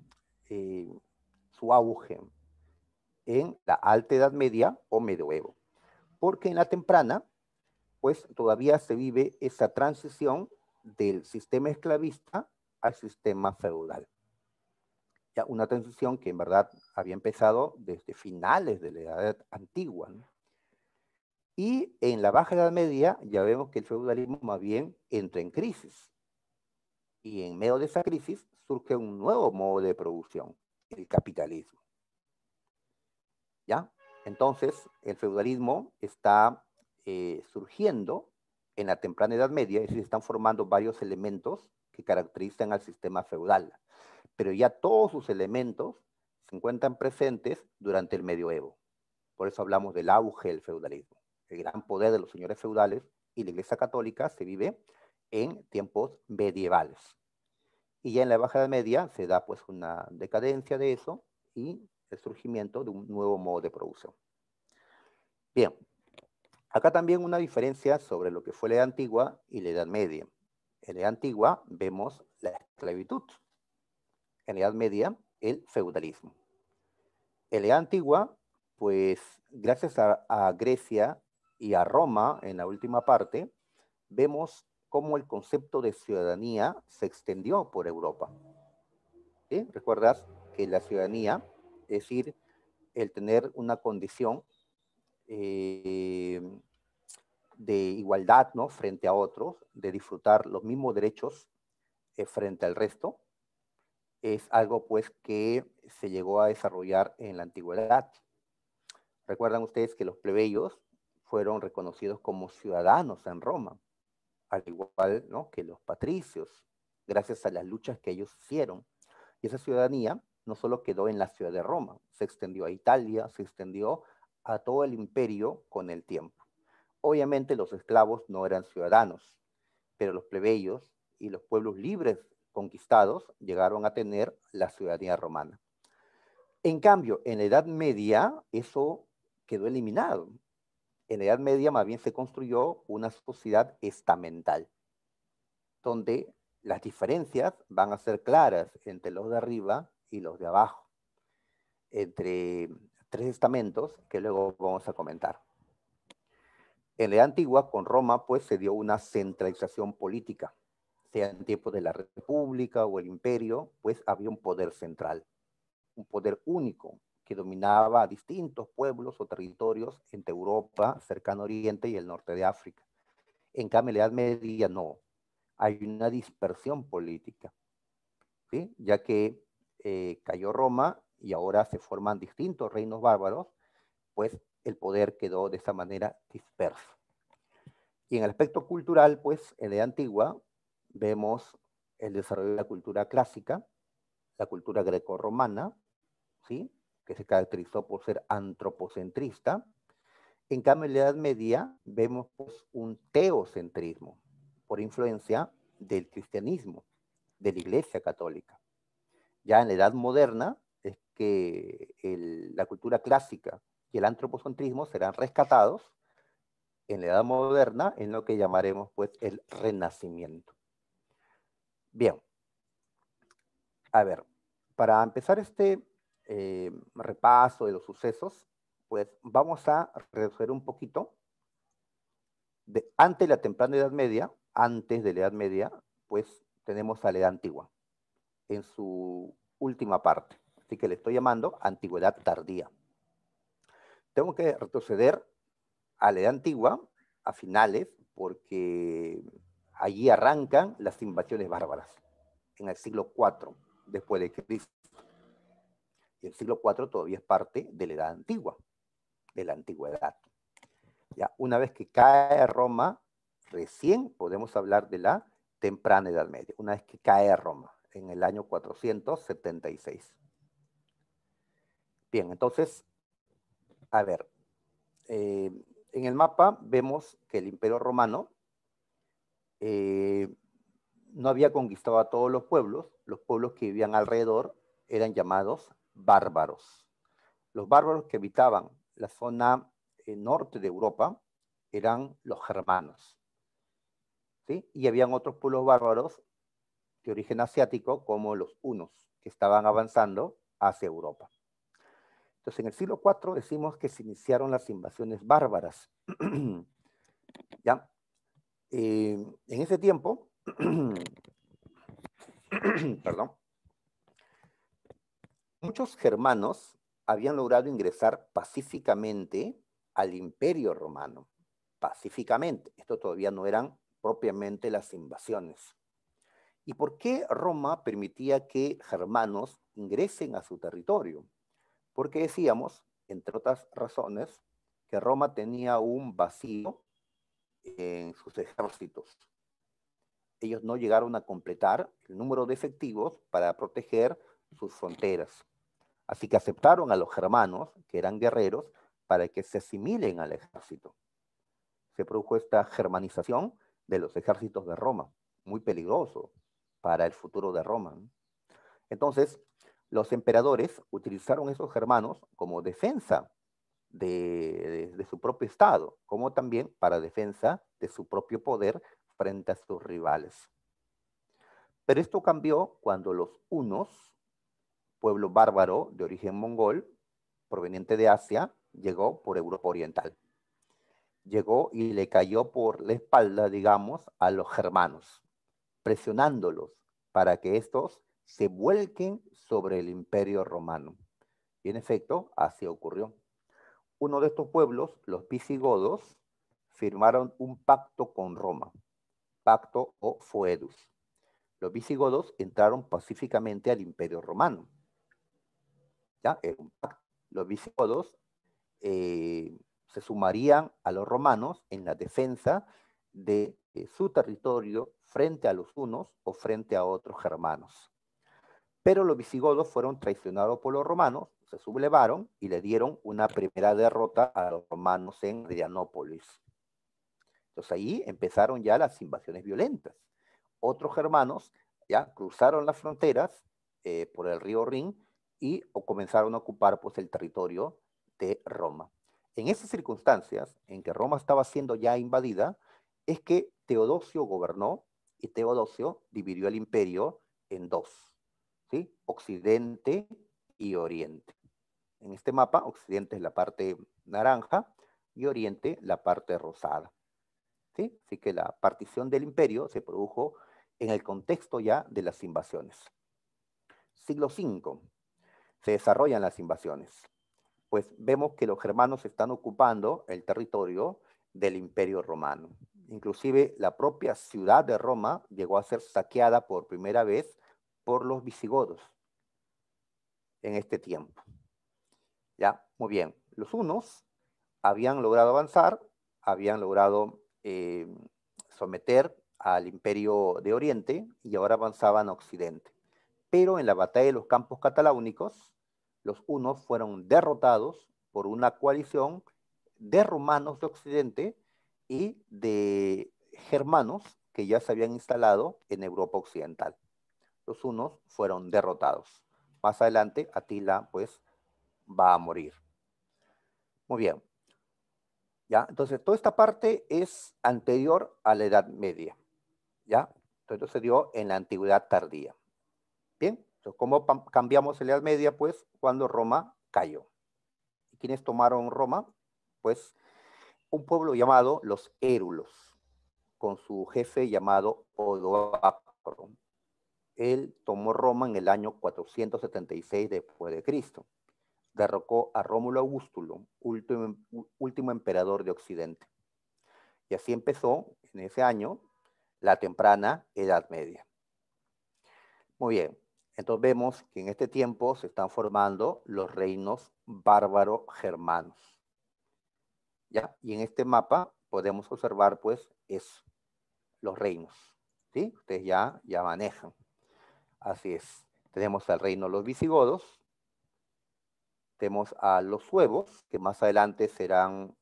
auge? En la Alta Edad Media o Medioevo. Porque en la temprana pues todavía se vive esa transición del sistema esclavista al sistema feudal. Ya una transición que en verdad había empezado desde finales de la Edad Antigua, ¿no? Y en la Baja Edad Media ya vemos que el feudalismo más bien entra en crisis. Y en medio de esa crisis surge un nuevo modo de producción, el capitalismo. ¿Ya? Entonces, el feudalismo está surgiendo en la temprana Edad Media, es decir, se están formando varios elementos que caracterizan al sistema feudal, pero ya todos sus elementos se encuentran presentes durante el medioevo. Por eso hablamos del auge del feudalismo. El gran poder de los señores feudales y la Iglesia Católica se vive en tiempos medievales. Y ya en la Baja Edad Media se da pues una decadencia de eso y el surgimiento de un nuevo modo de producción. Bien, acá también una diferencia sobre lo que fue la Edad Antigua y la Edad Media. En la Edad Antigua vemos la esclavitud. En la Edad Media, el feudalismo. En la Edad Antigua, pues gracias a Grecia y a Roma en la última parte, vemos cómo el concepto de ciudadanía se extendió por Europa. ¿Sí? ¿Recuerdas que la ciudadanía, es decir, el tener una condición de igualdad, ¿no? Frente a otros, de disfrutar los mismos derechos frente al resto, es algo pues que se llegó a desarrollar en la antigüedad. Recuerdan ustedes que los plebeyos fueron reconocidos como ciudadanos en Roma, al igual, ¿no? Que los patricios, gracias a las luchas que ellos hicieron. Y esa ciudadanía no solo quedó en la ciudad de Roma, se extendió a Italia, se extendió a todo el imperio con el tiempo. Obviamente los esclavos no eran ciudadanos, pero los plebeyos y los pueblos libres conquistados llegaron a tener la ciudadanía romana. En cambio, en la Edad Media eso quedó eliminado. En la Edad Media más bien se construyó una sociedad estamental, donde las diferencias van a ser claras entre los de arriba y los de abajo, entre tres estamentos que luego vamos a comentar. En la Edad Antigua, con Roma, pues se dio una centralización política, sea en tiempos de la República o el Imperio, pues había un poder central, un poder único que dominaba a distintos pueblos o territorios entre Europa, Cercano Oriente y el norte de África. En cambio, en la Edad Media no, hay una dispersión política, ¿sí? Ya que cayó Roma y ahora se forman distintos reinos bárbaros, pues el poder quedó de esa manera disperso. Y en el aspecto cultural, pues en la Edad Antigua vemos el desarrollo de la cultura clásica, la cultura grecorromana, ¿sí? Que se caracterizó por ser antropocentrista. En cambio, en la Edad Media vemos pues, un teocentrismo por influencia del cristianismo, de la Iglesia Católica. Ya en la Edad Moderna es que la cultura clásica y el antropocentrismo serán rescatados en la Edad Moderna, en lo que llamaremos pues el Renacimiento. Bien, a ver, para empezar este repaso de los sucesos, pues vamos a retroceder un poquito antes de la temprana Edad Media, antes de la Edad Media, pues tenemos a la Edad Antigua, en su última parte. Así que le estoy llamando Antigüedad Tardía. Tengo que retroceder a la Edad Antigua, a finales, porque allí arrancan las invasiones bárbaras, en el siglo IV después de Cristo. Y el siglo IV todavía es parte de la Edad Antigua, de la Antigüedad. Ya, una vez que cae Roma, recién podemos hablar de la temprana Edad Media, una vez que cae Roma, en el año 476. Bien, entonces, a ver, en el mapa vemos que el Imperio Romano no había conquistado a todos los pueblos que vivían alrededor eran llamados bárbaros. Los bárbaros que habitaban la zona norte de Europa eran los germanos, ¿sí? Y habían otros pueblos bárbaros de origen asiático, como los hunos, que estaban avanzando hacia Europa. Entonces, en el siglo IV decimos que se iniciaron las invasiones bárbaras. ¿Ya? En ese tiempo, perdón, muchos germanos habían logrado ingresar pacíficamente al Imperio Romano. Pacíficamente. Esto todavía no eran propiamente las invasiones. ¿Y por qué Roma permitía que germanos ingresen a su territorio? Porque decíamos, entre otras razones, que Roma tenía un vacío en sus ejércitos. Ellos no llegaron a completar el número de efectivos para proteger sus fronteras. Así que aceptaron a los germanos, que eran guerreros, para que se asimilen al ejército. Se produjo esta germanización de los ejércitos de Roma, muy peligroso para el futuro de Roma. Entonces, los emperadores utilizaron esos germanos como defensa de su propio estado, como también para defensa de su propio poder frente a sus rivales. Pero esto cambió cuando los hunos, pueblo bárbaro de origen mongol, proveniente de Asia, llegó por Europa Oriental. Llegó y le cayó por la espalda, digamos, a los germanos, presionándolos para que estos se vuelquen sobre el Imperio Romano. Y en efecto, así ocurrió. Uno de estos pueblos, los visigodos, firmaron un pacto con Roma, pacto o foedus. Los visigodos entraron pacíficamente al Imperio Romano. ¿Ya? Era un pacto. Los visigodos se sumarían a los romanos en la defensa de su territorio frente a los hunos o frente a otros germanos. Pero los visigodos fueron traicionados por los romanos, se sublevaron y le dieron una primera derrota a los romanos en Adrianópolis. Entonces ahí empezaron ya las invasiones violentas. Otros germanos ya cruzaron las fronteras por el río Rin y comenzaron a ocupar pues, el territorio de Roma. En esas circunstancias en que Roma estaba siendo ya invadida, es que Teodosio gobernó y Teodosio dividió el imperio en dos, ¿sí? Occidente y Oriente. En este mapa, Occidente es la parte naranja y Oriente la parte rosada. ¿Sí? Así que la partición del imperio se produjo en el contexto ya de las invasiones. Siglo V se desarrollan las invasiones. Pues vemos que los germanos están ocupando el territorio del Imperio Romano. Inclusive la propia ciudad de Roma llegó a ser saqueada por primera vez por los visigodos en este tiempo. Ya, muy bien. Los hunos habían logrado avanzar, habían logrado someter al Imperio de Oriente y ahora avanzaban a Occidente. Pero en la batalla de los Campos Cataláunicos, los hunos fueron derrotados por una coalición de romanos de Occidente y de germanos que ya se habían instalado en Europa Occidental. Los hunos fueron derrotados. Más adelante, Atila, pues, va a morir. Muy bien. ¿Ya? Entonces, toda esta parte es anterior a la Edad Media, ¿ya? Entonces, se dio en la Antigüedad Tardía. Bien, entonces, ¿cómo cambiamos en la Edad Media? Pues cuando Roma cayó. ¿Y quiénes tomaron Roma? Pues un pueblo llamado los Érulos, con su jefe llamado Odoacro. Él tomó Roma en el año 476 después de Cristo. Derrocó a Rómulo Augustulo, último emperador de Occidente. Y así empezó, en ese año, la temprana Edad Media. Muy bien, entonces vemos que en este tiempo se están formando los reinos bárbaro-germanos. ¿Ya? Y en este mapa podemos observar, pues, eso, los reinos. ¿Sí? Ustedes ya manejan. Así es. Tenemos al reino de los visigodos, tenemos a los suevos, que más adelante serán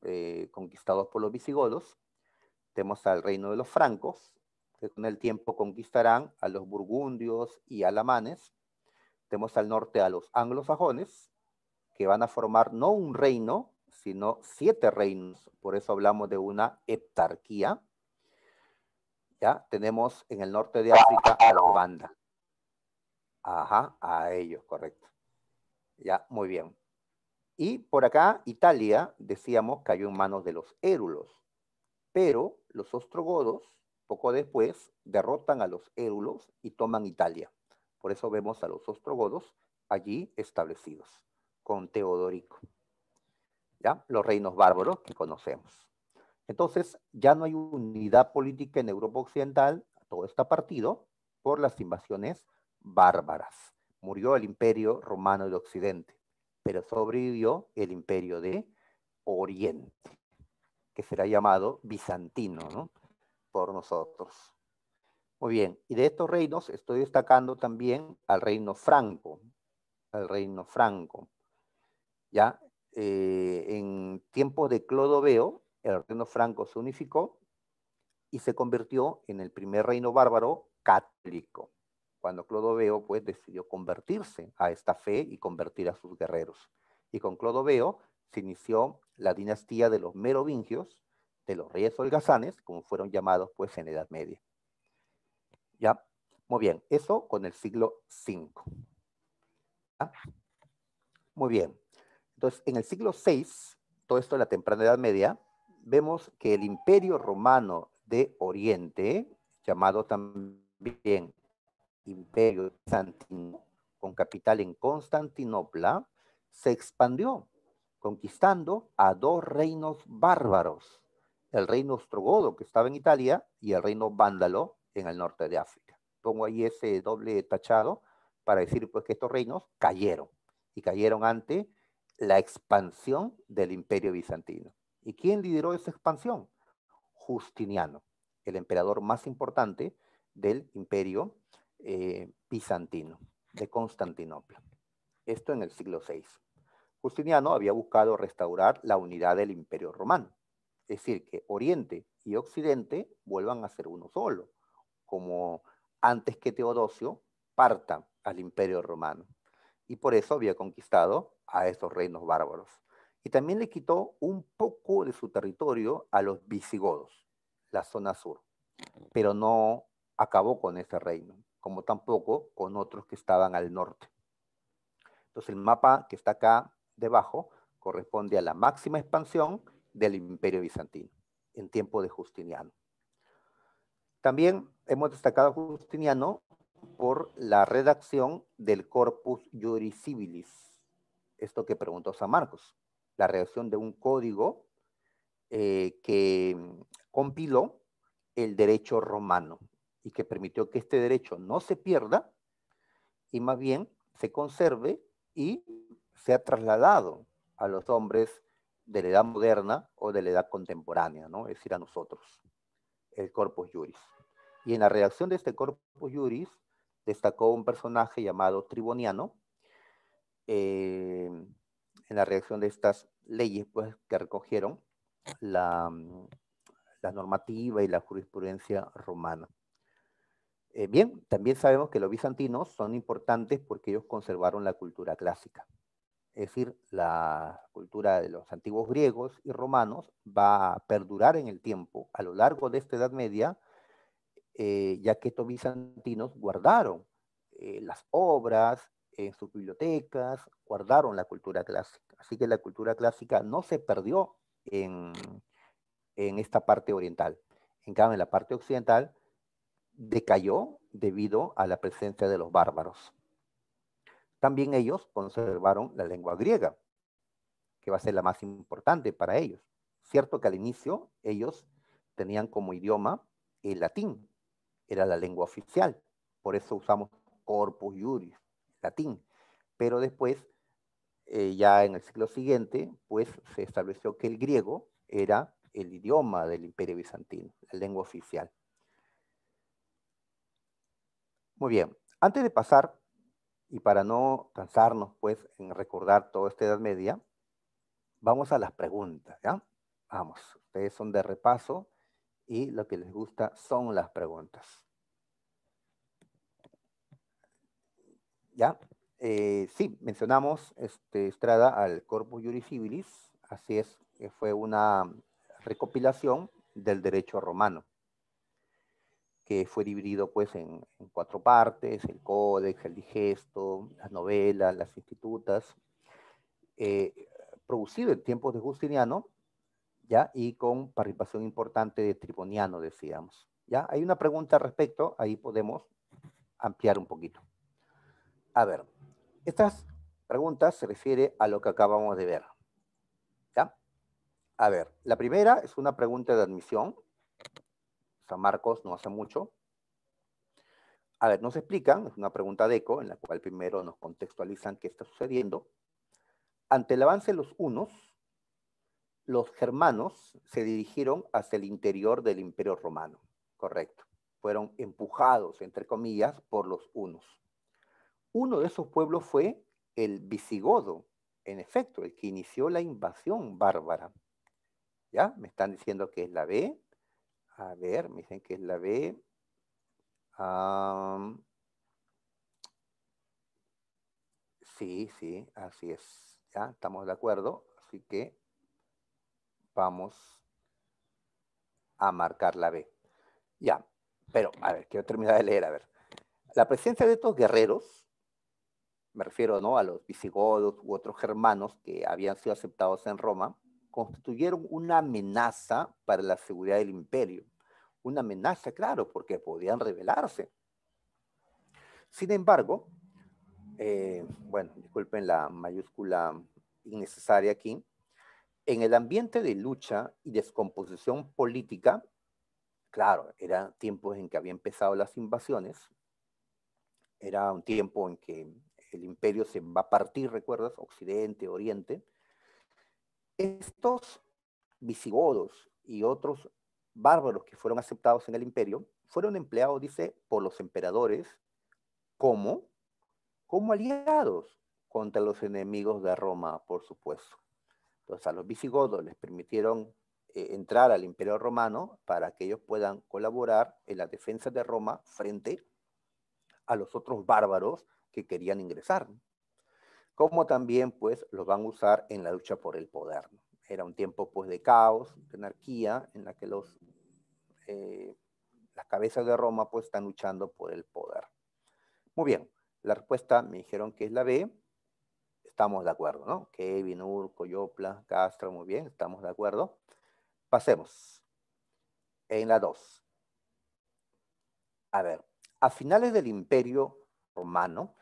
conquistados por los visigodos, tenemos al reino de los francos, que con el tiempo conquistarán a los burgundios y alamanes, tenemos al norte a los anglosajones, que van a formar no un reino, sino 7 reinos, por eso hablamos de una heptarquía. ¿Ya? Tenemos en el norte de África a los banda. Ajá, a ellos, correcto. Ya, muy bien. Y por acá, Italia, decíamos, cayó en manos de los érulos, pero los ostrogodos, poco después, derrotan a los érulos y toman Italia. Por eso vemos a los ostrogodos allí establecidos, con Teodorico. ¿Ya? Los reinos bárbaros que conocemos. Entonces, ya no hay unidad política en Europa Occidental, todo está partido por las invasiones bárbaras. Murió el Imperio Romano de Occidente, pero sobrevivió el Imperio de Oriente, que será llamado bizantino, ¿no? Por nosotros. Muy bien, y de estos reinos estoy destacando también al reino franco, ¿ya? En tiempos de Clodoveo, el reino franco se unificó y se convirtió en el primer reino bárbaro católico, cuando Clodoveo pues decidió convertirse a esta fe y convertir a sus guerreros. Y con Clodoveo se inició la dinastía de los merovingios, de los reyes holgazanes, como fueron llamados pues en la Edad Media. ¿Ya? Muy bien, eso con el siglo V. ¿Ya? Muy bien. Entonces, en el siglo VI, todo esto de la temprana Edad Media, vemos que el Imperio Romano de Oriente, llamado también Imperio Bizantino, con capital en Constantinopla, se expandió, conquistando a 2 reinos bárbaros, el reino ostrogodo que estaba en Italia y el reino vándalo en el norte de África. Pongo ahí ese doble tachado para decir pues que estos reinos cayeron y cayeron ante la expansión del Imperio Bizantino. ¿Y quién lideró esa expansión? Justiniano, el emperador más importante del Imperio bizantino, de Constantinopla. Esto en el siglo VI. Justiniano había buscado restaurar la unidad del Imperio Romano, es decir, que Oriente y Occidente vuelvan a ser uno solo, como antes que Teodosio parta al Imperio Romano. Y por eso había conquistado a esos reinos bárbaros. Y también le quitó un poco de su territorio a los visigodos, la zona sur, pero no acabó con ese reino, como tampoco con otros que estaban al norte. Entonces el mapa que está acá debajo corresponde a la máxima expansión del Imperio Bizantino en tiempo de Justiniano. También hemos destacado a Justiniano por la redacción del Corpus Juris Civilis, esto que preguntó San Marcos, la redacción de un código que compiló el derecho romano y que permitió que este derecho no se pierda y más bien se conserve y sea trasladado a los hombres de la edad moderna o de la edad contemporánea, ¿no? Es decir, a nosotros, el Corpus Juris. Y en la redacción de este Corpus Juris destacó un personaje llamado Triboniano, en la redacción de estas leyes pues, que recogieron la normativa y la jurisprudencia romana. Bien, también sabemos que los bizantinos son importantes porque ellos conservaron la cultura clásica. es decir, la cultura de los antiguos griegos y romanos, va a perdurar en el tiempo a lo largo de esta Edad Media, ya que estos bizantinos guardaron las obras en sus bibliotecas, guardaron la cultura clásica. Así que la cultura clásica no se perdió en esta parte oriental. En cambio, en la parte occidental decayó debido a la presencia de los bárbaros. También ellos conservaron la lengua griega, que va a ser la más importante para ellos. Cierto que al inicio ellos tenían como idioma el latín, era la lengua oficial, por eso usamos corpus juris, latín, pero después, ya en el siglo siguiente, pues se estableció que el griego era el idioma del Imperio Bizantino, la lengua oficial. Muy bien, antes de pasar, y para no cansarnos pues en recordar toda esta Edad Media, vamos a las preguntas, ¿ya? Vamos, ustedes son de repaso y lo que les gusta son las preguntas. ¿Ya? Sí, mencionamos, Estrada, al Corpus Juris Civilis, así es, fue una recopilación del derecho romano, que fue dividido pues en cuatro partes: el Códex, el Digesto, las novelas, las institutas, eh, producido en tiempos de Justiniano, ¿ya? Y con participación importante de Triboniano, decíamos. ¿Ya? Hay una pregunta al respecto, ahí podemos ampliar un poquito. A ver, estas preguntas se refiere a lo que acabamos de ver. ¿Ya? A ver, la primera es una pregunta de admisión. San Marcos no hace mucho. A ver, nos explican, es una pregunta de eco, en la cual primero nos contextualizan qué está sucediendo. Ante el avance de los hunos, los germanos se dirigieron hacia el interior del Imperio Romano. Correcto. Fueron empujados, entre comillas, por los hunos. Uno de esos pueblos fue el visigodo, en efecto, el que inició la invasión bárbara. ¿Ya? Me están diciendo que es la B. A ver, me dicen que es la B. Sí, sí, así es. ¿Ya? Estamos de acuerdo. Así que vamos a marcar la B. Ya, pero, a ver, quiero terminar de leer, a ver. La presencia de estos guerreros, me refiero, ¿no?, a los visigodos u otros germanos que habían sido aceptados en Roma, constituyeron una amenaza para la seguridad del imperio. Una amenaza, claro, porque podían rebelarse. Sin embargo, bueno, disculpen la mayúscula innecesaria aquí, en el ambiente de lucha y descomposición política, claro, eran tiempos en que habían empezado las invasiones, era un tiempo en que el imperio se va a partir, ¿recuerdas? Occidente, Oriente. Estos visigodos y otros bárbaros que fueron aceptados en el imperio fueron empleados, dice, por los emperadores como, como aliados contra los enemigos de Roma, por supuesto. Entonces a los visigodos les permitieron entrar al imperio romano para que ellos puedan colaborar en la defensa de Roma frente a los otros bárbaros que querían ingresar, como también pues los van a usar en la lucha por el poder. Era un tiempo pues de caos, de anarquía, en la que las cabezas de Roma pues están luchando por el poder. Muy bien, la respuesta me dijeron que es la B, estamos de acuerdo, ¿no? Kevin, Urco, Yopla, Castro, muy bien, estamos de acuerdo. Pasemos en la 2. A ver, a finales del Imperio Romano,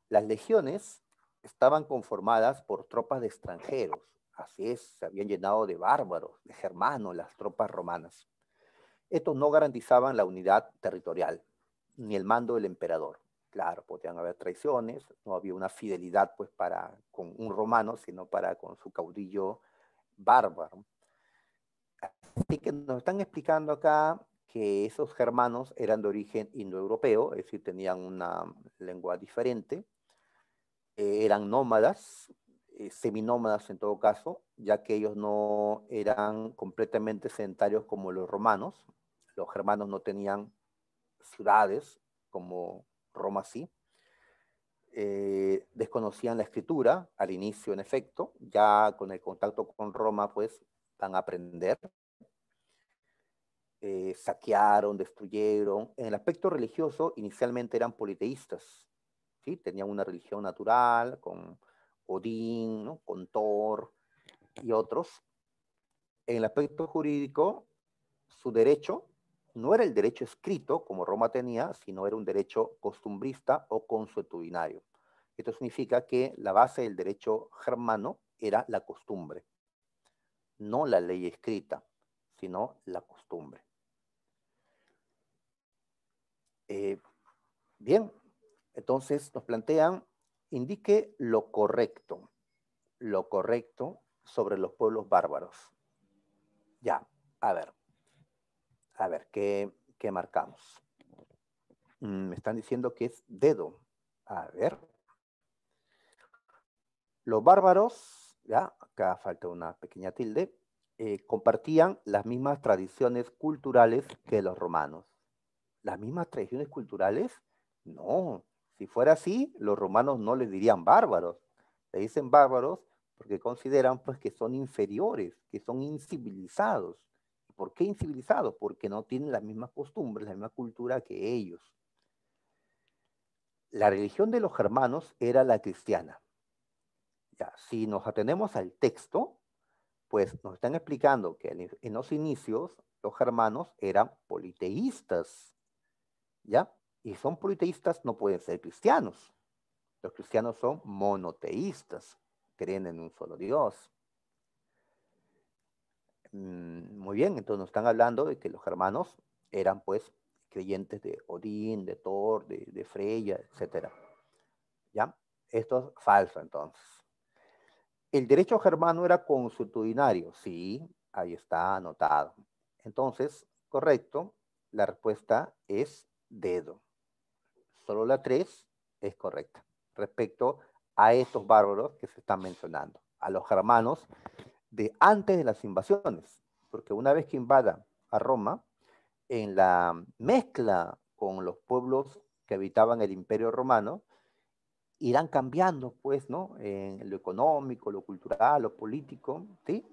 las legiones estaban conformadas por tropas de extranjeros. Así es, se habían llenado de bárbaros, de germanos, las tropas romanas. Estos no garantizaban la unidad territorial, ni el mando del emperador. Claro, podían haber traiciones, no había una fidelidad pues para con un romano, sino para con su caudillo bárbaro. Así que nos están explicando acá que esos germanos eran de origen indoeuropeo, es decir, tenían una lengua diferente, eran nómadas, seminómadas en todo caso, ya que ellos no eran completamente sedentarios como los romanos. Los germanos no tenían ciudades como Roma sí. desconocían la escritura al inicio, en efecto, ya con el contacto con Roma, pues van a aprender. Saquearon, destruyeron. En el aspecto religioso, inicialmente eran politeístas, ¿sí? Tenían una religión natural con Odín, ¿no? Con Thor y otros. En el aspecto jurídico, su derecho no era el derecho escrito, como Roma tenía, sino era un derecho costumbrista o consuetudinario. Esto significa que la base del derecho germano era la costumbre, no la ley escrita, sino la costumbre. Bien, entonces nos plantean, indique lo correcto sobre los pueblos bárbaros. Ya, a ver, ¿qué marcamos? Me están diciendo que es dedo. A ver. Los bárbaros, ya, acá falta una pequeña tilde, compartían las mismas tradiciones culturales que los romanos. ¿Las mismas tradiciones culturales? No. Si fuera así, los romanos no les dirían bárbaros. Le dicen bárbaros porque consideran pues que son inferiores, que son incivilizados. ¿Por qué incivilizados? Porque no tienen las mismas costumbres, la misma cultura que ellos. La religión de los germanos era la cristiana. Ya, si nos atenemos al texto, pues nos están explicando que en los inicios los germanos eran politeístas, ¿ya? Y son politeístas, no pueden ser cristianos. Los cristianos son monoteístas, creen en un solo Dios. Muy bien, entonces nos están hablando de que los germanos eran pues creyentes de Odín, de Thor, de Freya, etc. ¿Ya? Esto es falso entonces. El derecho germano era consuetudinario, sí, ahí está anotado. Entonces, correcto, la respuesta es dedo. Solo la 3 es correcta respecto a estos bárbaros que se están mencionando, a los germanos de antes de las invasiones, porque una vez que invada a Roma, en la mezcla con los pueblos que habitaban el Imperio Romano, irán cambiando, pues, ¿no? En lo económico, lo cultural, lo político, ¿sí?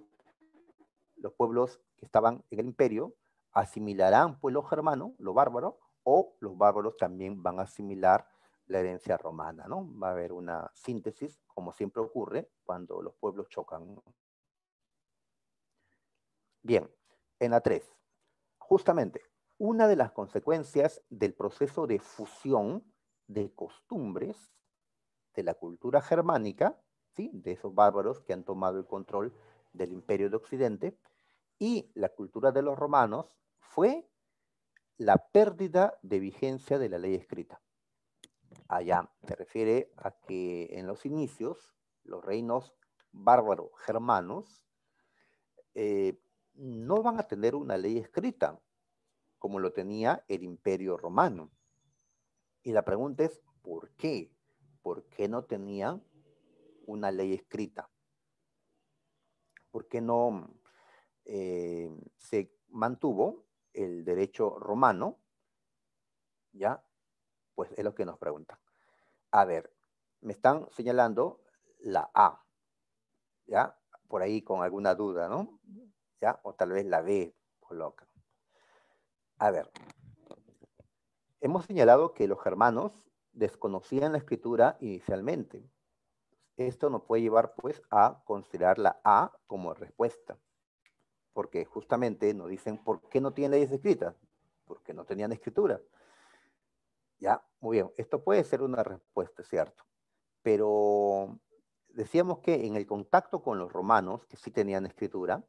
Los pueblos que estaban en el imperio asimilarán, pues, los germanos, los bárbaros, o los bárbaros también van a asimilar la herencia romana, ¿no? Va a haber una síntesis, como siempre ocurre cuando los pueblos chocan. Bien, en la 3, justamente, una de las consecuencias del proceso de fusión de costumbres de la cultura germánica, ¿sí? De esos bárbaros que han tomado el control del imperio de Occidente, y la cultura de los romanos fue la pérdida de vigencia de la ley escrita. Allá se refiere a que en los inicios, los reinos bárbaros germanos no van a tener una ley escrita como lo tenía el imperio romano. Y la pregunta es, ¿por qué? ¿Por qué no tenían una ley escrita? ¿Por qué no se mantuvo el derecho romano? ¿Ya? Pues es lo que nos preguntan. A ver, me están señalando la A, ¿ya? Por ahí con alguna duda, ¿no? ¿Ya? O tal vez la B colocan. A ver, hemos señalado que los germanos desconocían la escritura inicialmente. Esto nos puede llevar, pues, a considerar la A como respuesta. Porque justamente nos dicen, ¿por qué no tienen leyes escritas? Porque no tenían escritura. Ya, muy bien. Esto puede ser una respuesta, ¿cierto? Pero decíamos que en el contacto con los romanos, que sí tenían escritura,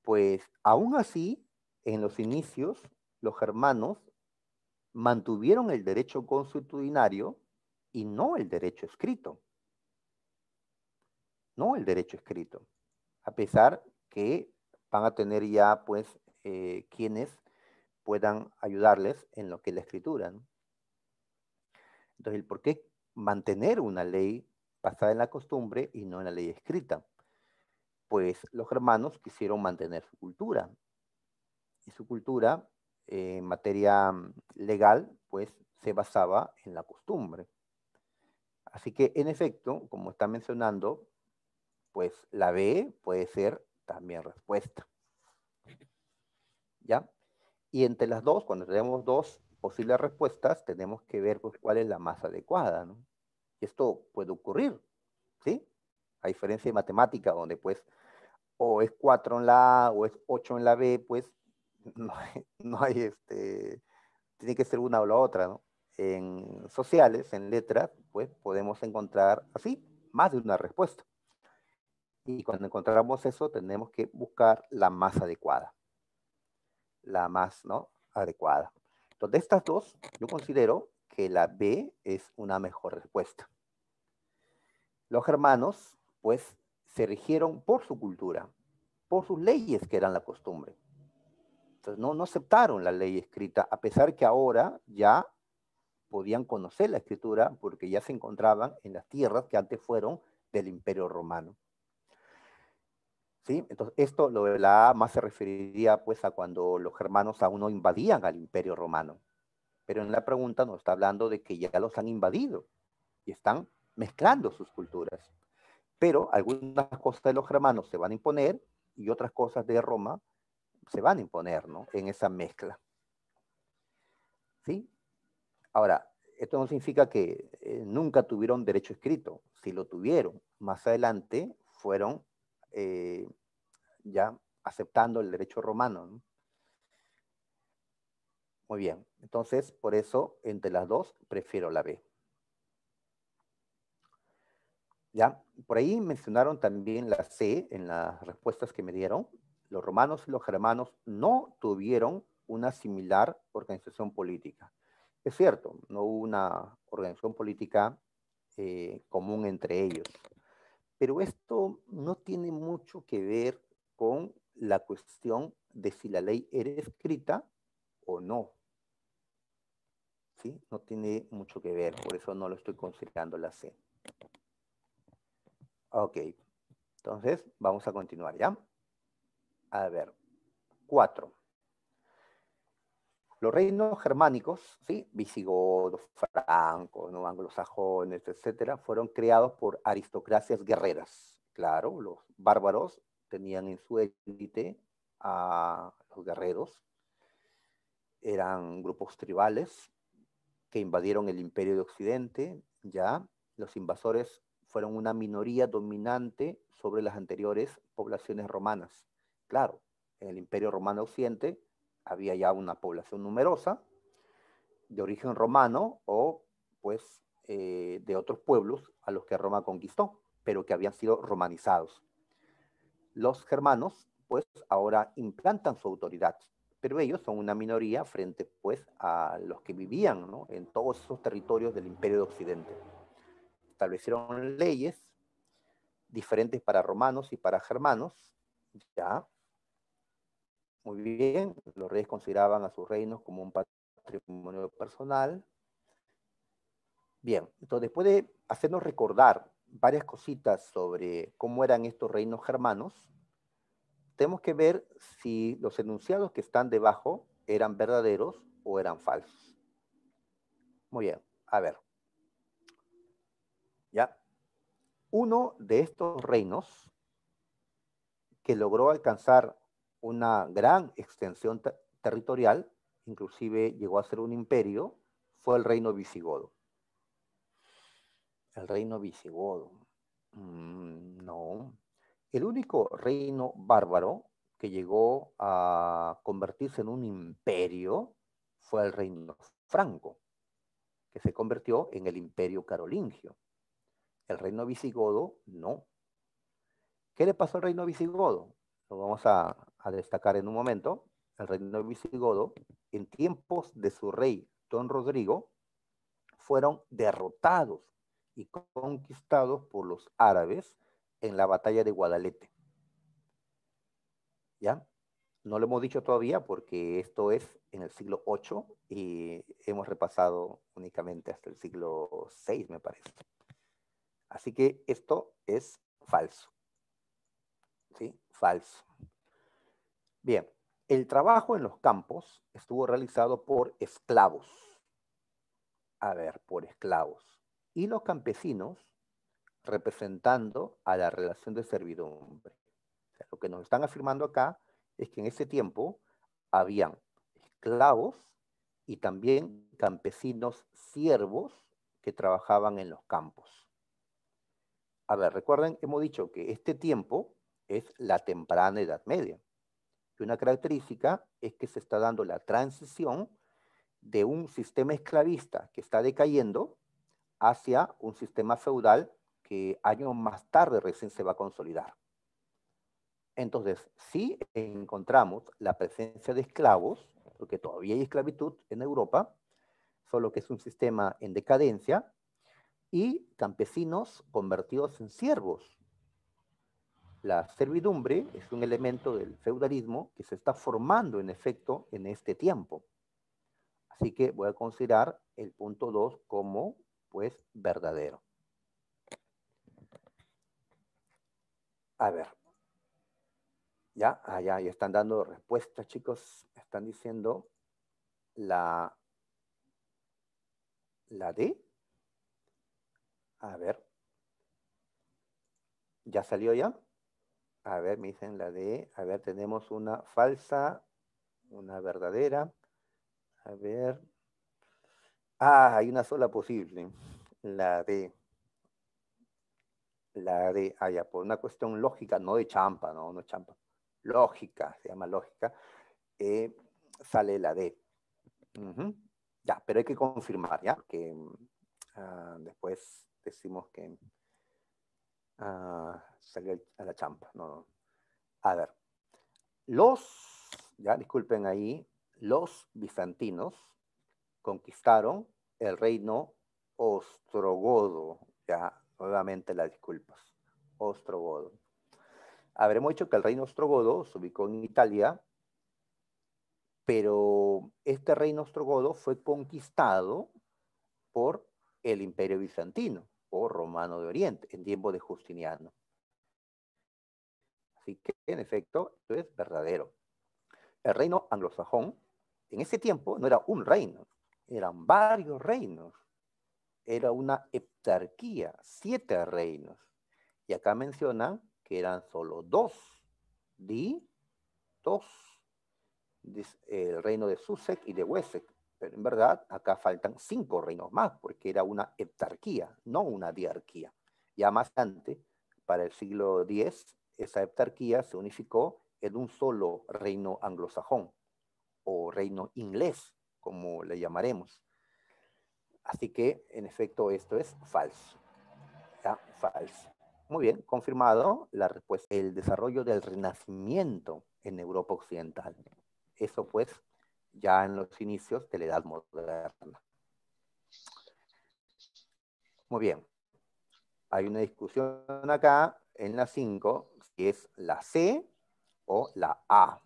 pues aún así, en los inicios, los germanos mantuvieron el derecho consuetudinario y no el derecho escrito. No el derecho escrito. A pesar que van a tener ya, pues, quienes puedan ayudarles en lo que es la escritura, ¿no? Entonces, ¿por qué mantener una ley basada en la costumbre y no en la ley escrita? Pues los germanos quisieron mantener su cultura. Y su cultura, en materia legal, pues se basaba en la costumbre. Así que, en efecto, como está mencionando, pues la B puede ser también respuesta, ¿ya? Y entre las dos, cuando tenemos dos posibles respuestas, tenemos que ver pues, cuál es la más adecuada, ¿no? Y esto puede ocurrir, ¿sí? A diferencia de matemática, donde pues o es 4 en la A o es 8 en la B, pues no hay tiene que ser una o la otra, ¿no? En sociales, en letras, pues podemos encontrar así más de una respuesta. Y cuando encontramos eso, tenemos que buscar la más adecuada, la más, ¿no? Adecuada. Entonces, de estas dos, yo considero que la B es una mejor respuesta. Los germanos, pues, se rigieron por su cultura, por sus leyes que eran la costumbre. Entonces, no aceptaron la ley escrita, a pesar que ahora ya podían conocer la escritura porque ya se encontraban en las tierras que antes fueron del Imperio Romano. ¿Sí? Entonces, esto, lo de la A más se referiría pues a cuando los germanos aún no invadían al Imperio Romano. Pero en la pregunta nos está hablando de que ya los han invadido y están mezclando sus culturas. Pero algunas cosas de los germanos se van a imponer y otras cosas de Roma se van a imponer, ¿no? En esa mezcla. ¿Sí? Ahora, esto no significa que nunca tuvieron derecho escrito. Si lo tuvieron, más adelante fueron ya aceptando el derecho romano, ¿no? Muy bien. Entonces, por eso, entre las dos, prefiero la B. ¿Ya? Por ahí mencionaron también la C en las respuestas que me dieron. Los romanos y los germanos no tuvieron una similar organización política. Es cierto, no hubo una organización política común entre ellos, pero esto no tiene mucho que ver con la cuestión de si la ley era escrita o no. ¿Sí? No tiene mucho que ver, por eso no lo estoy considerando la C. Ok, entonces vamos a continuar, ¿ya? A ver, 4. Los reinos germánicos, ¿sí? Visigodos, francos, ¿no? Anglosajones, etcétera, fueron creados por aristocracias guerreras. Claro, los bárbaros tenían en su élite a los guerreros, eran grupos tribales que invadieron el imperio de Occidente, ya. Los invasores fueron una minoría dominante sobre las anteriores poblaciones romanas. Claro, en el imperio romano occidente había ya una población numerosa de origen romano o pues de otros pueblos a los que Roma conquistó, pero que habían sido romanizados. Los germanos pues ahora implantan su autoridad, pero ellos son una minoría frente pues a los que vivían, ¿no? En todos esos territorios del Imperio de Occidente. Establecieron leyes diferentes para romanos y para germanos, ya, muy bien, los reyes consideraban a sus reinos como un patrimonio personal. Bien, entonces después de hacernos recordar varias cositas sobre cómo eran estos reinos germanos, tenemos que ver si los enunciados que están debajo eran verdaderos o eran falsos. Muy bien, a ver. ¿Ya? Uno de estos reinos que logró alcanzar una gran extensión territorial, inclusive llegó a ser un imperio, fue el reino visigodo. El reino visigodo. No. El único reino bárbaro que llegó a convertirse en un imperio fue el reino franco, que se convirtió en el imperio carolingio. El reino visigodo, no. ¿Qué le pasó al reino visigodo? Lo vamos a destacar en un momento. El reino visigodo, en tiempos de su rey Don Rodrigo, fueron derrotados y conquistados por los árabes en la batalla de Guadalete. ¿Ya? No lo hemos dicho todavía porque esto es en el siglo VIII y hemos repasado únicamente hasta el siglo VI, me parece. Así que esto es falso. ¿Sí? Falso. Bien, el trabajo en los campos estuvo realizado por esclavos. A ver, por esclavos. y los campesinos representando a la relación de servidumbre. O sea, lo que nos están afirmando acá es que en ese tiempo habían esclavos y también campesinos siervos que trabajaban en los campos. A ver, recuerden, hemos dicho que este tiempo es la temprana Edad Media. Y una característica es que se está dando la transición de un sistema esclavista que está decayendo hacia un sistema feudal que años más tarde recién se va a consolidar. Entonces, sí encontramos la presencia de esclavos, porque todavía hay esclavitud en Europa, solo que es un sistema en decadencia, y campesinos convertidos en siervos. La servidumbre es un elemento del feudalismo que se está formando en efecto en este tiempo. Así que voy a considerar el punto 2 como, pues, verdadero. A ver, ya, ya están dando respuestas, chicos. Están diciendo la D. A ver, ¿ya salió ya? A ver, me dicen la D. A ver, tenemos una falsa, una verdadera. A ver. Ah, hay una sola posible. La D. La D. Ah, ya, por una cuestión lógica, no de champa, no es champa. Lógica, se llama lógica. Sale la D. Ya, pero hay que confirmar, ¿ya? Que después decimos que salió a la champa. No. A ver, ya disculpen ahí, los bizantinos conquistaron el reino ostrogodo. Ya, nuevamente las disculpas. Ostrogodo. Habremos dicho que el reino ostrogodo se ubicó en Italia, pero este reino ostrogodo fue conquistado por el Imperio Bizantino o Romano de Oriente en tiempo de Justiniano. Así que, en efecto, esto es verdadero. El reino anglosajón, en ese tiempo, no era un reino, eran varios reinos. Era una heptarquía, 7 reinos. Y acá mencionan que eran solo dos. Dos. El reino de Sussex y de Wessex. Pero en verdad, acá faltan 5 reinos más, porque era una heptarquía, no una diarquía. Ya más adelante, para el siglo X, esa heptarquía se unificó en un solo reino anglosajón, o reino inglés, como le llamaremos. Así que, en efecto, esto es falso. ¿Ya? Falso. Muy bien, confirmado la respuesta. El desarrollo del Renacimiento en Europa Occidental. Eso, pues, ya en los inicios de la Edad Moderna. Muy bien. Hay una discusión acá en la 5, si es la C o la A.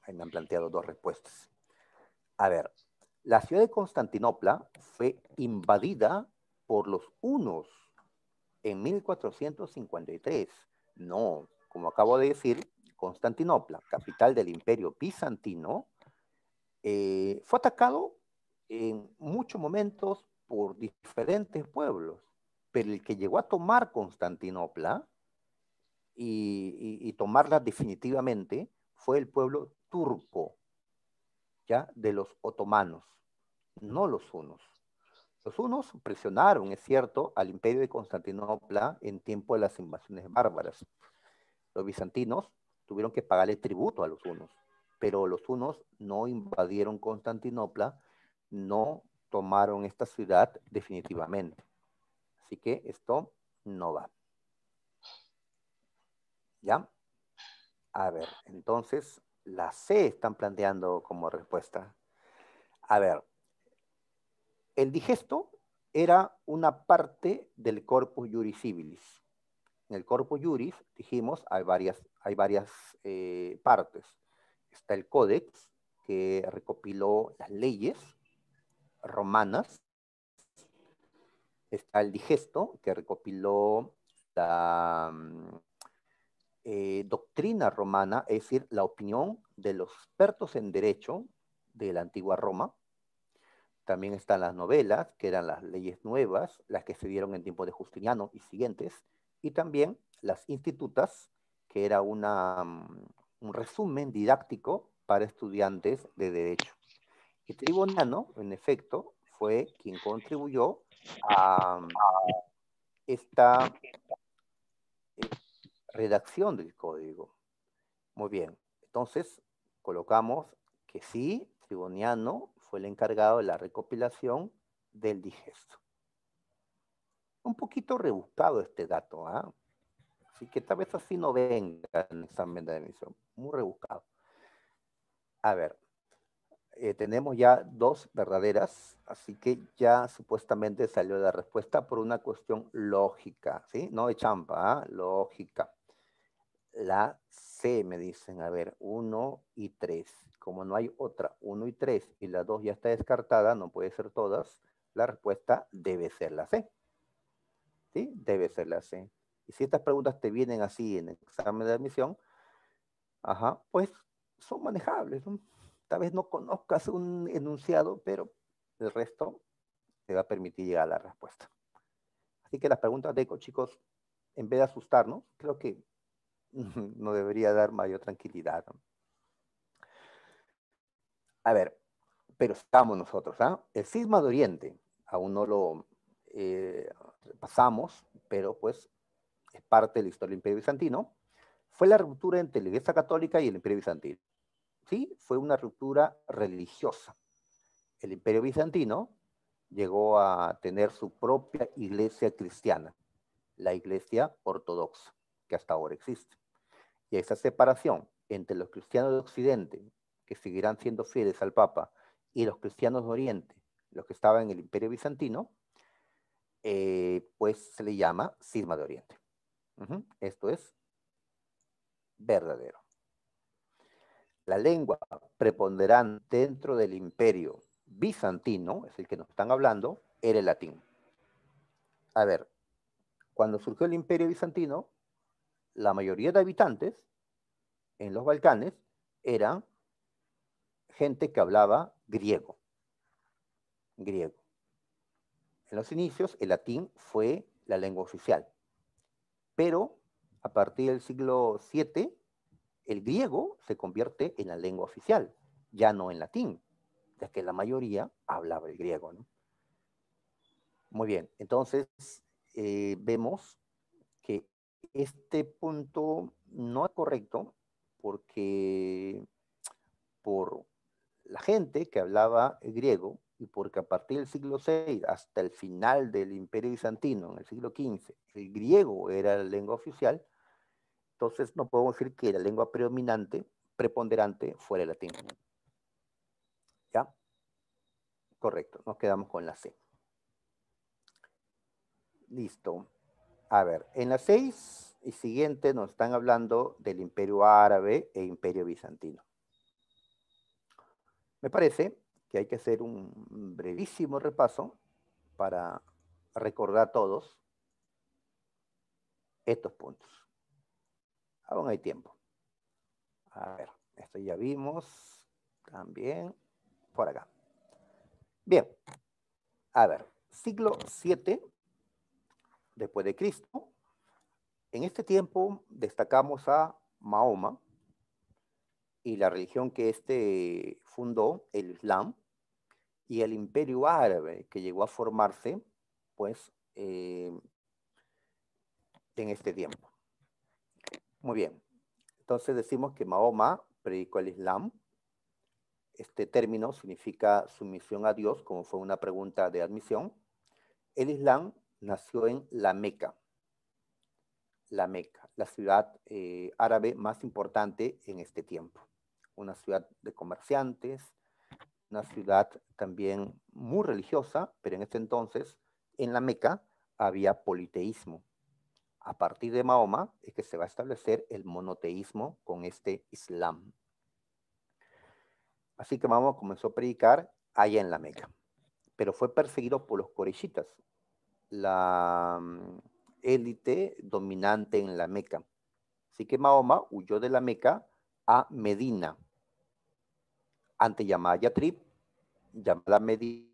Ahí me han planteado dos respuestas. A ver, la ciudad de Constantinopla fue invadida por los hunos en 1453. No, como acabo de decir, Constantinopla, capital del Imperio Bizantino, fue atacado en muchos momentos por diferentes pueblos, pero el que llegó a tomar Constantinopla y tomarla definitivamente fue el pueblo turco, ¿ya? De los otomanos, no los hunos. Los hunos presionaron, es cierto, al imperio de Constantinopla en tiempo de las invasiones bárbaras. Los bizantinos tuvieron que pagarle tributo a los hunos, pero los hunos no invadieron Constantinopla, no tomaron esta ciudad definitivamente. Así que esto no va. ¿Ya? A ver, entonces la C están planteando como respuesta. A ver, el digesto era una parte del corpus juris civilis. En el corpus juris, dijimos, hay varias partes. Está el códex, que recopiló las leyes romanas. Está el digesto, que recopiló la doctrina romana, es decir, la opinión de los expertos en derecho de la antigua Roma. También están las novelas, que eran las leyes nuevas, las que se dieron en tiempo de Justiniano y siguientes, y también las institutas, que era un resumen didáctico para estudiantes de derecho. Y Triboniano, en efecto, fue quien contribuyó a esta redacción del código. Muy bien, entonces colocamos que sí, Triboniano fue el encargado de la recopilación del digesto. Un poquito rebuscado este dato, ¿ah? Así que tal vez así no venga en el examen de admisión. Muy rebuscado. A ver, tenemos ya dos verdaderas, así que ya supuestamente salió la respuesta por una cuestión lógica, ¿sí? No de champa, ¿ah? Lógica. La C me dicen, a ver, 1 y 3. Como no hay otra 1 y 3 y la 2 ya está descartada, no puede ser todas, la respuesta debe ser la C. ¿Sí? Debe ser la C. Y si estas preguntas te vienen así en el examen de admisión, ajá, pues son manejables, ¿no? Tal vez no conozcas un enunciado, pero el resto te va a permitir llegar a la respuesta. Así que las preguntas de ECO, chicos, en vez de asustarnos, creo que no debería dar mayor tranquilidad, ¿no? A ver, pero estamos nosotros, ¿ah? El cisma de Oriente, aún no lo pasamos, pero pues es parte de la historia del Imperio Bizantino, fue la ruptura entre la Iglesia Católica y el Imperio Bizantino. Sí, fue una ruptura religiosa. El Imperio Bizantino llegó a tener su propia iglesia cristiana, la Iglesia Ortodoxa, que hasta ahora existe. Y esa separación entre los cristianos de Occidente, que seguirán siendo fieles al Papa, y los cristianos de Oriente, los que estaban en el Imperio Bizantino, pues se le llama cisma de Oriente. Esto es verdadero. La lengua preponderante dentro del Imperio Bizantino, es el que nos están hablando, era el latín. A ver, cuando surgió el Imperio Bizantino, la mayoría de habitantes en los Balcanes eran gente que hablaba griego. Griego. En los inicios, el latín fue la lengua oficial. Pero a partir del siglo VII, el griego se convierte en la lengua oficial, ya no en latín, ya que la mayoría hablaba el griego, ¿no? Muy bien, entonces vemos que este punto no es correcto porque por la gente que hablaba el griego y porque a partir del siglo VI hasta el final del Imperio Bizantino, en el siglo XV, el griego era la lengua oficial, entonces no podemos decir que la lengua preponderante fuera el latín. ¿Ya? Correcto, nos quedamos con la C. Listo. A ver, en las 6 y siguiente nos están hablando del Imperio Árabe e Imperio Bizantino. Me parece que hay que hacer un brevísimo repaso para recordar todos estos puntos. Aún hay tiempo. A ver, esto ya vimos también por acá. Bien, a ver, siglo VII después de Cristo. En este tiempo destacamos a Mahoma y la religión que éste fundó, el Islam, y el Imperio Árabe que llegó a formarse, pues, en este tiempo. Muy bien. Entonces decimos que Mahoma predicó el Islam. Este término significa sumisión a Dios, como fue una pregunta de admisión. El Islam nació en la Meca, la ciudad árabe más importante en este tiempo. Una ciudad de comerciantes, una ciudad también muy religiosa, pero en este entonces, en la Meca, había politeísmo. A partir de Mahoma es que se va a establecer el monoteísmo con este Islam. Así que Mahoma comenzó a predicar allá en la Meca, pero fue perseguido por los corechitas, la élite dominante en la Meca. Así que Mahoma huyó de la Meca a Medina, antes llamada Yatrib, llamada Medina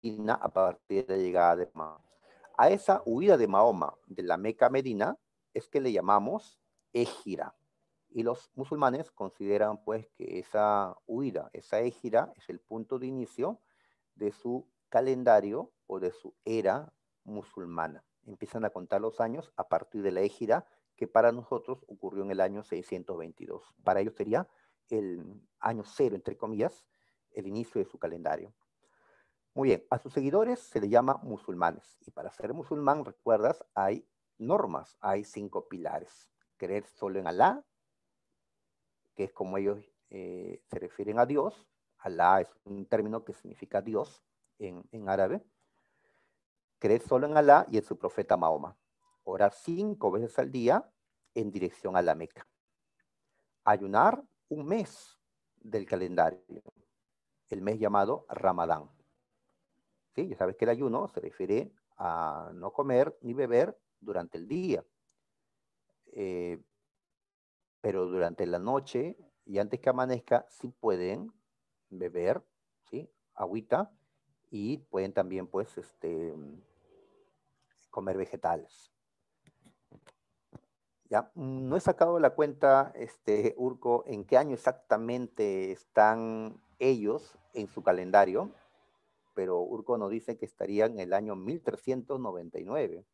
Medina a partir de la llegada de Mahoma. A esa huida de Mahoma de la Meca a Medina es que le llamamos égira. Y los musulmanes consideran pues que esa huida, esa égira, es el punto de inicio de su calendario o de su era musulmana. Empiezan a contar los años a partir de la égira, que para nosotros ocurrió en el año 622. Para ellos sería el año cero, entre comillas, el inicio de su calendario. Muy bien, a sus seguidores se les llama musulmanes. Y para ser musulmán, recuerdas, hay normas, hay 5 pilares. Creer solo en Alá, que es como ellos se refieren a Dios. Alá es un término que significa Dios en árabe. Creer solo en Alá y en su profeta Mahoma. Orar 5 veces al día en dirección a la Meca. Ayunar un mes del calendario, el mes llamado Ramadán. ¿Sí? Ya sabes que el ayuno se refiere a no comer ni beber durante el día, eh, pero durante la noche y antes que amanezca sí pueden beber, ¿sí? Agüita, y pueden también pues comer vegetales. Ya, no he sacado la cuenta, Urco, en qué año exactamente están ellos en su calendario, pero Urco nos dice que estarían en el año 1399.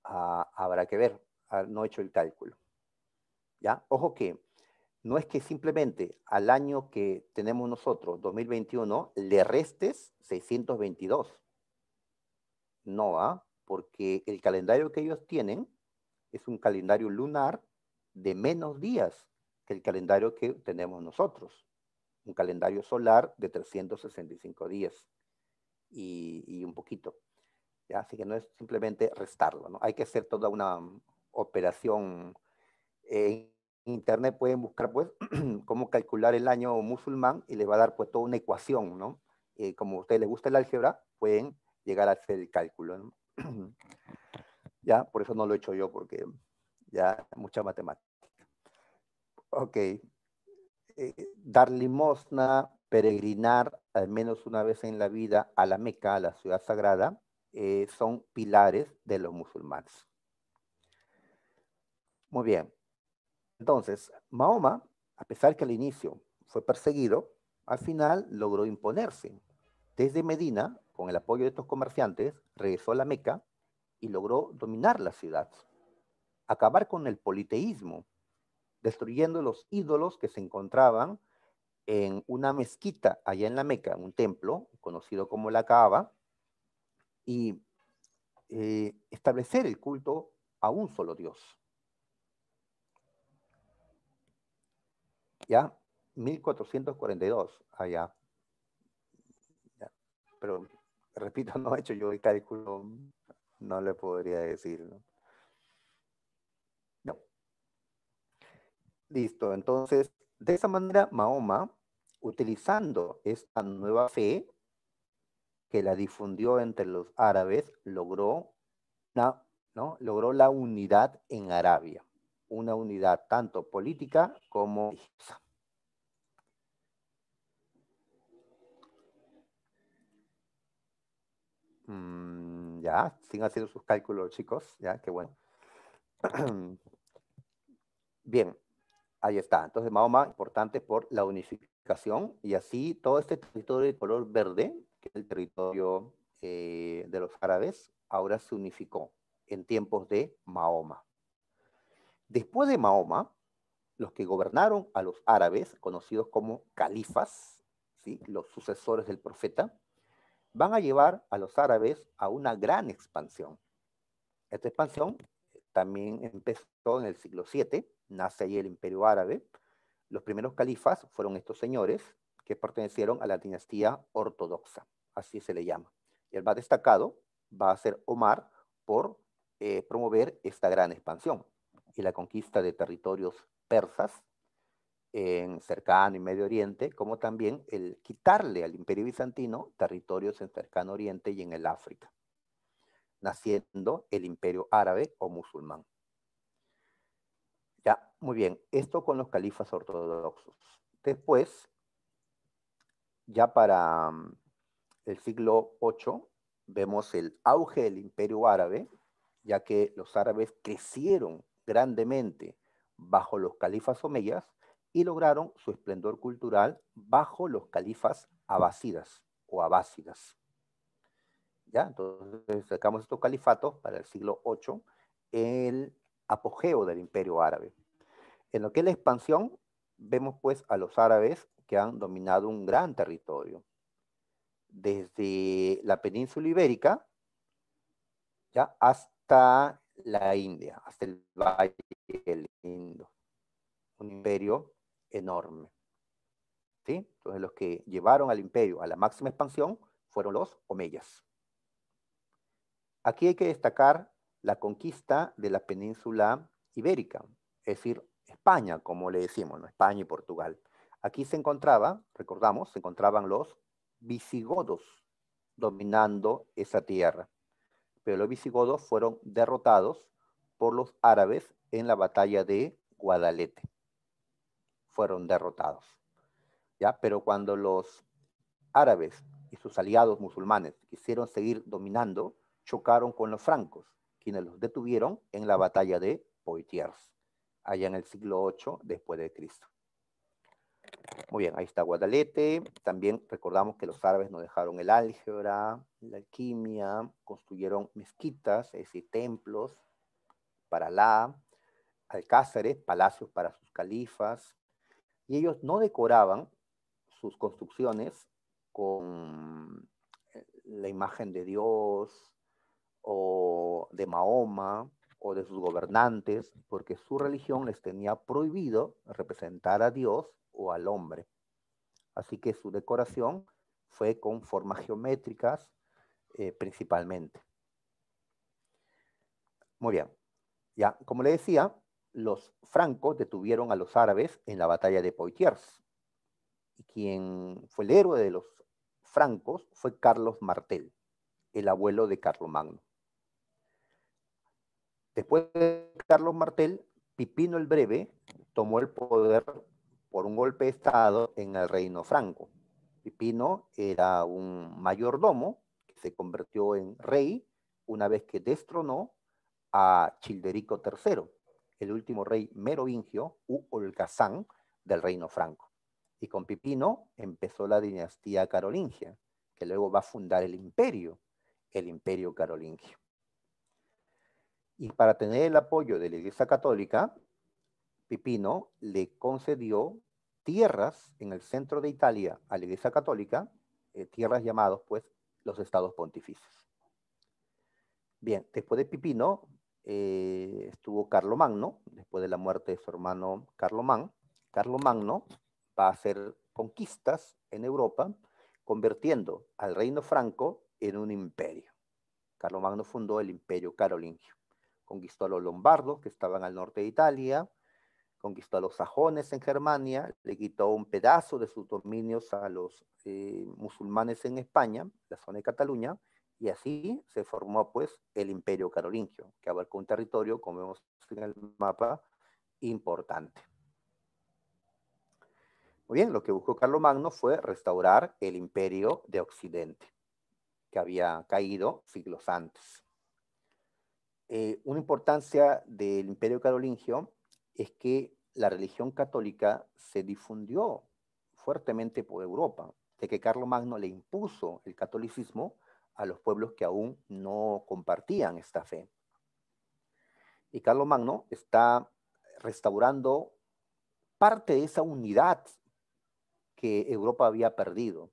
Habrá que ver, no he hecho el cálculo. ¿Ya? Ojo que no es que simplemente al año que tenemos nosotros, 2021, le restes 622. No, porque el calendario que ellos tienen es un calendario lunar de menos días que el calendario que tenemos nosotros. Un calendario solar de 365 días y un poquito. ¿Ya? Así que no es simplemente restarlo, ¿no? Hay que hacer toda una operación. En internet pueden buscar pues cómo calcular el año musulmán y les va a dar pues toda una ecuación, ¿no? Como a ustedes les gusta el álgebra, pueden llegar a hacer el cálculo, ¿no? Ya, por eso no lo he hecho yo, porque ya mucha matemática. Ok. Dar limosna, peregrinar al menos una vez en la vida a la Meca, a la ciudad sagrada, son pilares de los musulmanes. Muy bien. Entonces, Mahoma, a pesar que al inicio fue perseguido, al final logró imponerse. Desde Medina, con el apoyo de estos comerciantes, regresó a la Meca y logró dominar la ciudad, acabar con el politeísmo, destruyendo los ídolos que se encontraban en una mezquita allá en la Meca, un templo conocido como la Kaaba, y establecer el culto a un solo Dios. ¿Ya? 1442, allá. ¿Ya? Pero, repito, no he hecho yo el cálculo, no le podría decir, ¿no? No. Listo, entonces, de esa manera, Mahoma, utilizando esta nueva fe que la difundió entre los árabes, logró ¿no? Logró la unidad en Arabia, una unidad tanto política como religiosa. Ya, siguen haciendo sus cálculos, chicos, ya, qué bueno. Bien, ahí está. Entonces, Mahoma, importante por la unificación, y así todo este territorio de color verde, que es el territorio de los árabes, ahora se unificó en tiempos de Mahoma. Después de Mahoma, los que gobernaron a los árabes, conocidos como califas, ¿sí? Los sucesores del profeta, van a llevar a los árabes a una gran expansión. Esta expansión también empezó en el siglo VII, nace ahí el Imperio Árabe. Los primeros califas fueron estos señores que pertenecieron a la dinastía ortodoxa, así se le llama. Y el más destacado va a ser Omar por promover esta gran expansión y la conquista de territorios persas en cercano y Medio Oriente, como también el quitarle al Imperio Bizantino territorios en cercano Oriente y en el África, naciendo el Imperio Árabe o musulmán. Ya, muy bien, esto con los califas ortodoxos. Después, ya para el siglo VIII, vemos el auge del Imperio Árabe, ya que los árabes crecieron grandemente bajo los califas omeyas y lograron su esplendor cultural bajo los califas abásidas o abásidas. ¿Ya? Entonces sacamos estos califatos para el siglo VIII, el apogeo del Imperio Árabe. En lo que es la expansión, vemos pues a los árabes que han dominado un gran territorio, desde la península ibérica, ¿ya? Hasta la India, hasta el Valle del Indo, un imperio enorme. ¿Sí? Entonces los que llevaron al imperio a la máxima expansión fueron los omeyas. Aquí hay que destacar la conquista de la península ibérica, es decir, España, como le decimos, ¿no? España y Portugal. Aquí se encontraba, recordamos, se encontraban los visigodos dominando esa tierra. Pero los visigodos fueron derrotados por los árabes en la batalla de Guadalete. Fueron derrotados. ¿Ya? Pero cuando los árabes y sus aliados musulmanes quisieron seguir dominando, chocaron con los francos, quienes los detuvieron en la batalla de Poitiers, allá en el siglo VIII después de Cristo. Muy bien, ahí está Guadalete. También recordamos que los árabes nos dejaron el álgebra, la alquimia, construyeron mezquitas, es decir, templos para Alá, alcázares, palacios para sus califas, y ellos no decoraban sus construcciones con la imagen de Dios o de Mahoma o de sus gobernantes, porque su religión les tenía prohibido representar a Dios o al hombre. Así que su decoración fue con formas geométricas principalmente. Muy bien. Ya, como le decía, los francos detuvieron a los árabes en la batalla de Poitiers. Y quien fue el héroe de los francos fue Carlos Martel, el abuelo de Carlomagno. Después de Carlos Martel, Pipino el Breve tomó el poder por un golpe de estado en el reino franco. Pipino era un mayordomo que se convirtió en rey una vez que destronó a Childerico III, el último rey merovingio u holgazán del reino franco. Y con Pipino empezó la dinastía carolingia, que luego va a fundar el imperio carolingio. Y para tener el apoyo de la Iglesia Católica, Pipino le concedió tierras en el centro de Italia a la Iglesia Católica, tierras llamadas pues los estados pontificios. Bien, después de Pipino estuvo Carlomagno, después de la muerte de su hermano Carlomán. Carlomagno va a hacer conquistas en Europa, convirtiendo al reino franco en un imperio. Carlomagno fundó el imperio carolingio. Conquistó a los lombardos, que estaban al norte de Italia, conquistó a los sajones en Germania, le quitó un pedazo de sus dominios a los musulmanes en España, la zona de Cataluña, y así se formó pues el imperio carolingio, que abarcó un territorio, como vemos en el mapa, importante. Muy bien, lo que buscó Carlomagno fue restaurar el imperio de Occidente, que había caído siglos antes. Una importancia del imperio carolingio es que la religión católica se difundió fuertemente por Europa, de que Carlomagno le impuso el catolicismo a los pueblos que aún no compartían esta fe. Y Carlomagno está restaurando parte de esa unidad que Europa había perdido.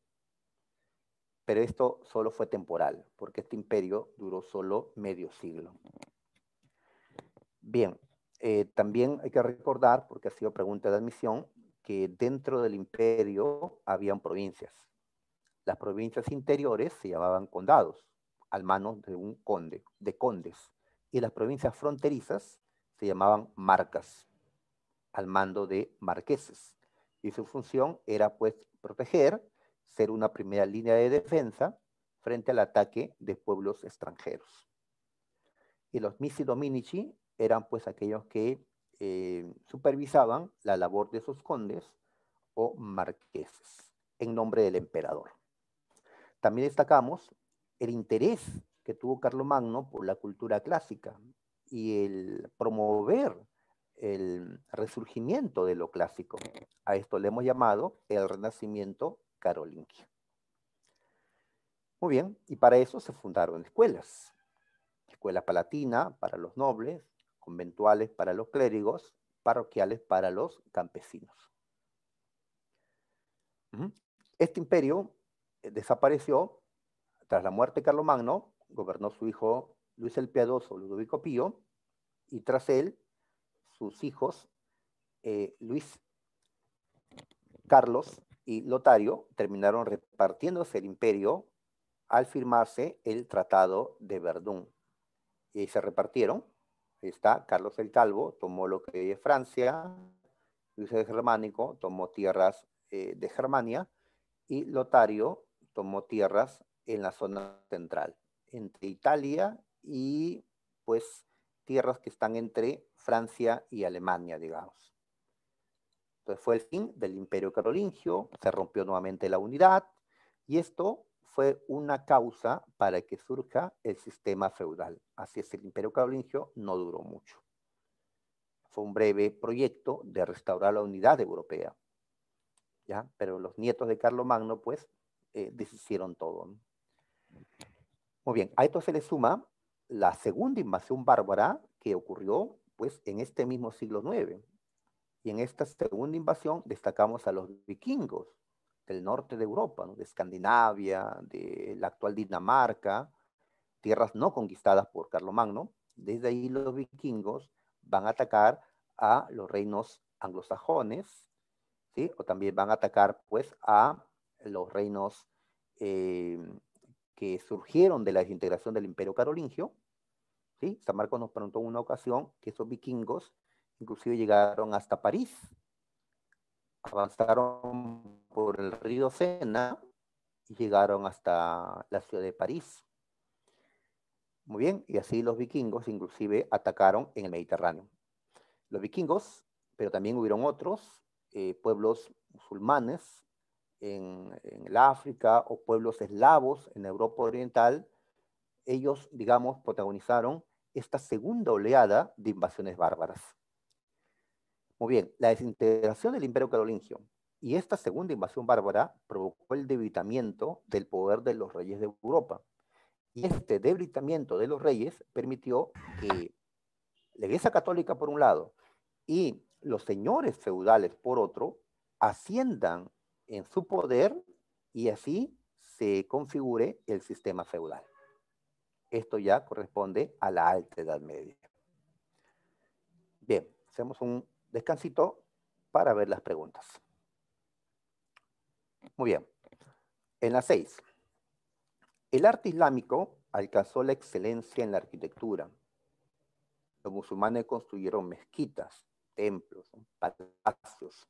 Pero esto solo fue temporal, porque este imperio duró solo medio siglo. Bien, también hay que recordar, porque ha sido pregunta de admisión, que dentro del imperio habían provincias. Las provincias interiores se llamaban condados, al mano de un conde, de condes. Y las provincias fronterizas se llamaban marcas, al mando de marqueses. Y su función era, pues, proteger, ser una primera línea de defensa frente al ataque de pueblos extranjeros. Y los missi dominici eran, pues, aquellos que supervisaban la labor de sus condes o marqueses en nombre del emperador. también destacamos el interés que tuvo Carlomagno por la cultura clásica y el promover el resurgimiento de lo clásico. A esto le hemos llamado el Renacimiento carolingio. Muy bien, y para eso se fundaron escuelas. Escuela palatina para los nobles, conventuales para los clérigos, parroquiales para los campesinos. Este imperio desapareció tras la muerte de Carlomagno, gobernó su hijo Luis el Piadoso, Ludovico Pío, y tras él, sus hijos Luis, Carlos y Lotario terminaron repartiéndose el imperio al firmarse el Tratado de Verdún. Y ahí se repartieron. Ahí está, Carlos el Calvo tomó lo que es Francia, Luis el Germánico tomó tierras de Germania y Lotario tomó tierras en la zona central, entre Italia y pues tierras que están entre Francia y Alemania, digamos. Entonces fue el fin del Imperio Carolingio, se rompió nuevamente la unidad y esto fue una causa para que surja el sistema feudal. Así es, el Imperio Carolingio no duró mucho. Fue un breve proyecto de restaurar la unidad europea, ¿ya? Pero los nietos de Carlomagno, pues, deshicieron todo, ¿no? Muy bien, a esto se le suma la segunda invasión bárbara que ocurrió, pues, en este mismo siglo IX. Y en esta segunda invasión destacamos a los vikingos del norte de Europa, ¿no? De Escandinavia, de la actual Dinamarca, tierras no conquistadas por Carlomagno. Desde ahí los vikingos van a atacar a los reinos anglosajones, ¿sí? O también van a atacar, pues, a los reinos que surgieron de la desintegración del Imperio Carolingio, ¿sí? San Marcos nos preguntó en una ocasión que esos vikingos inclusive llegaron hasta París, avanzaron por el río Sena y llegaron hasta la ciudad de París. Muy bien, y así los vikingos inclusive atacaron en el Mediterráneo. Los vikingos, pero también hubieron otros pueblos musulmanes en el África o pueblos eslavos en Europa Oriental. Ellos, digamos, protagonizaron esta segunda oleada de invasiones bárbaras. Muy bien, la desintegración del Imperio Carolingio y esta segunda invasión bárbara provocó el debilitamiento del poder de los reyes de Europa. Y este debilitamiento de los reyes permitió que la Iglesia Católica, por un lado, y los señores feudales, por otro, asciendan en su poder y así se configure el sistema feudal. Esto ya corresponde a la Alta Edad Media. Bien, hacemos un descansito para ver las preguntas. Muy bien. En la 6. El arte islámico alcanzó la excelencia en la arquitectura. Los musulmanes construyeron mezquitas, templos, palacios,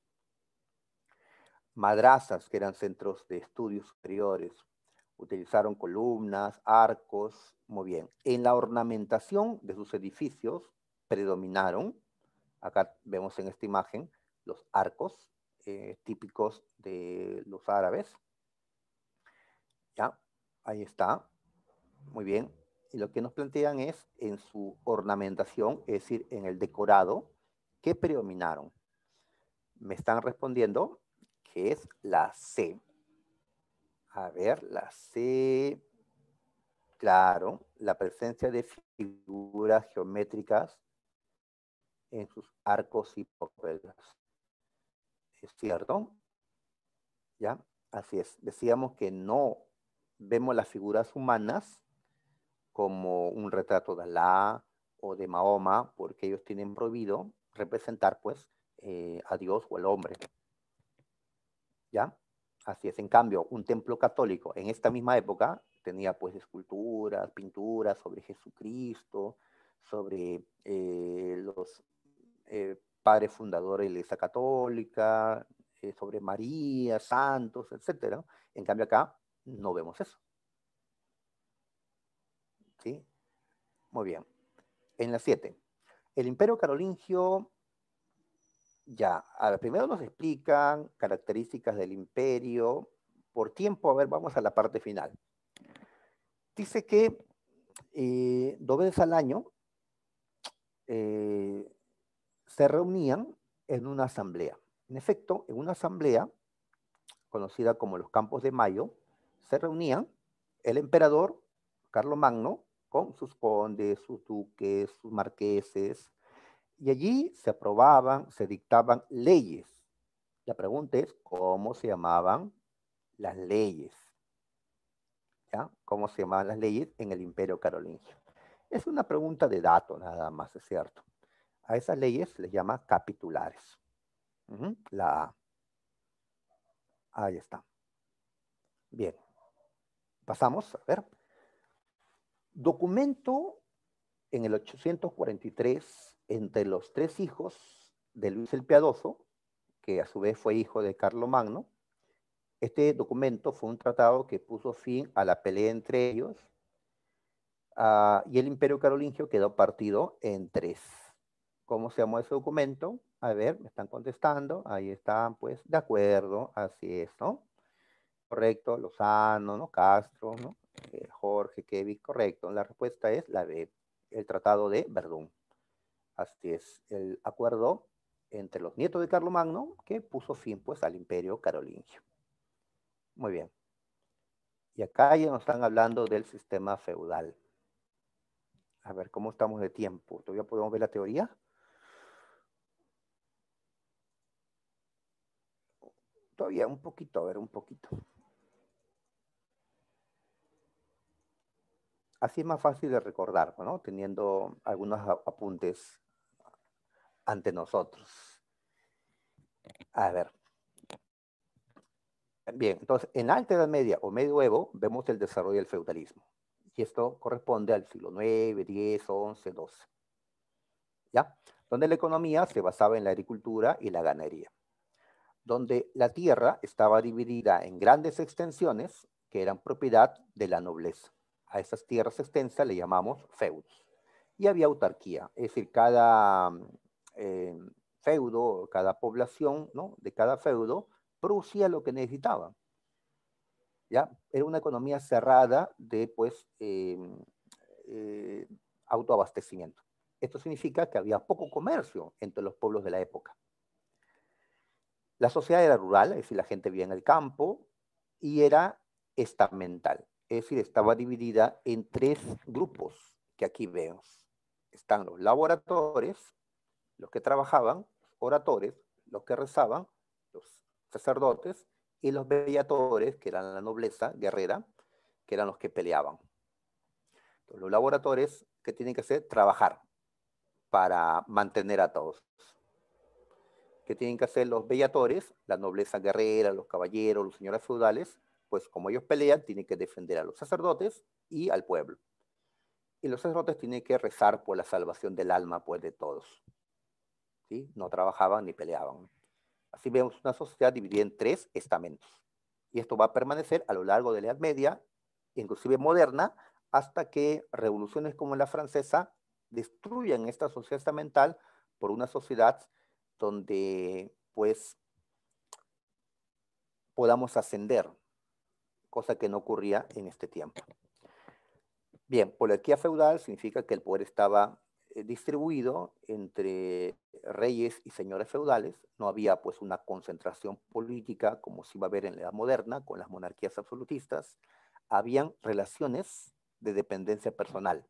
madrazas, que eran centros de estudios superiores. Utilizaron columnas, arcos, muy bien. En la ornamentación de sus edificios predominaron, acá vemos en esta imagen, los arcos típicos de los árabes. Ya, ahí está, muy bien. Y lo que nos plantean es en su ornamentación, es decir, en el decorado, ¿qué predominaron? Me están respondiendo que es la C. A ver, la C, claro, la presencia de figuras geométricas en sus arcos y bóvedas. ¿Es cierto? ¿Ya? Así es. Decíamos que no vemos las figuras humanas como un retrato de Alá o de Mahoma, porque ellos tienen prohibido representar, pues, a Dios o al hombre. ¿Ya? Así es. En cambio, un templo católico en esta misma época tenía, pues, esculturas, pinturas sobre Jesucristo, sobre los padres fundadores de la Iglesia Católica, sobre María, santos, etc. En cambio, acá no vemos eso. ¿Sí? Muy bien. En la 7. El Imperio Carolingio, ya, a ver, primero nos explican características del imperio. Por tiempo, a ver, vamos a la parte final. Dice que 2 veces al año eh, se reunían en una asamblea. En efecto, en una asamblea, conocida como los Campos de Mayo, se reunían el emperador Carlomagno con sus condes, sus duques, sus marqueses, y allí se aprobaban, se dictaban leyes. La pregunta es, ¿cómo se llamaban las leyes? ¿Ya? ¿Cómo se llamaban las leyes en el Imperio Carolingio? Es una pregunta de dato nada más, es cierto. A esas leyes se les llama capitulares. La A. Ahí está. Bien. Pasamos, a ver. Documento en el 843 entre los 3 hijos de Luis el Piadoso, que a su vez fue hijo de Carlomagno. Este documento fue un tratado que puso fin a la pelea entre ellos, y el Imperio Carolingio quedó partido en 3. ¿Cómo se llamó ese documento? A ver, me están contestando. Ahí están, pues, de acuerdo, así es, ¿no? Correcto, Lozano, ¿no? Castro, ¿no? Jorge, Kevin, correcto. La respuesta es la B, el Tratado de Verdún. Así es, el acuerdo entre los nietos de Carlomagno que puso fin, pues, al Imperio Carolingio. Muy bien. Y acá ya nos están hablando del sistema feudal. A ver, ¿cómo estamos de tiempo? ¿Todavía podemos ver la teoría? Todavía un poquito, a ver, un poquito. Así es más fácil de recordar, ¿no? Teniendo algunos apuntes ante nosotros. A ver. Bien, entonces, en la Alta Edad Media o Medioevo vemos el desarrollo del feudalismo. Y esto corresponde al siglo IX, X, XI, XII. ¿Ya? Donde la economía se basaba en la agricultura y la ganadería. Donde la tierra estaba dividida en grandes extensiones que eran propiedad de la nobleza. A esas tierras extensas le llamamos feudos. Y había autarquía, es decir, cada eh, feudo, cada población, ¿no? De cada feudo producía lo que necesitaba. ¿Ya? Era una economía cerrada de, pues, eh, autoabastecimiento. Esto significa que había poco comercio entre los pueblos de la época. La sociedad era rural, es decir, la gente vivía en el campo, y era estamental, es decir, estaba dividida en 3 grupos que aquí vemos. Están los laboradores, los que trabajaban, los oradores, los que rezaban, los sacerdotes, y los bellatores, que eran la nobleza guerrera, que eran los que peleaban. Entonces, los laboradores, ¿qué tienen que hacer? Trabajar para mantener a todos. ¿Qué tienen que hacer los bellatores? La nobleza guerrera, los caballeros, los señores feudales, pues como ellos pelean, tienen que defender a los sacerdotes y al pueblo. Y los sacerdotes tienen que rezar por la salvación del alma, pues, de todos. ¿Sí? No trabajaban ni peleaban. Así vemos una sociedad dividida en 3 estamentos. Y esto va a permanecer a lo largo de la Edad Media, inclusive moderna, hasta que revoluciones como la francesa destruyan esta sociedad estamental por una sociedad donde, pues, podamos ascender, cosa que no ocurría en este tiempo. Bien, poliarquía feudal significa que el poder estaba distribuido entre reyes y señores feudales. No había, pues, una concentración política como se iba a ver en la Edad Moderna con las monarquías absolutistas. Habían relaciones de dependencia personal,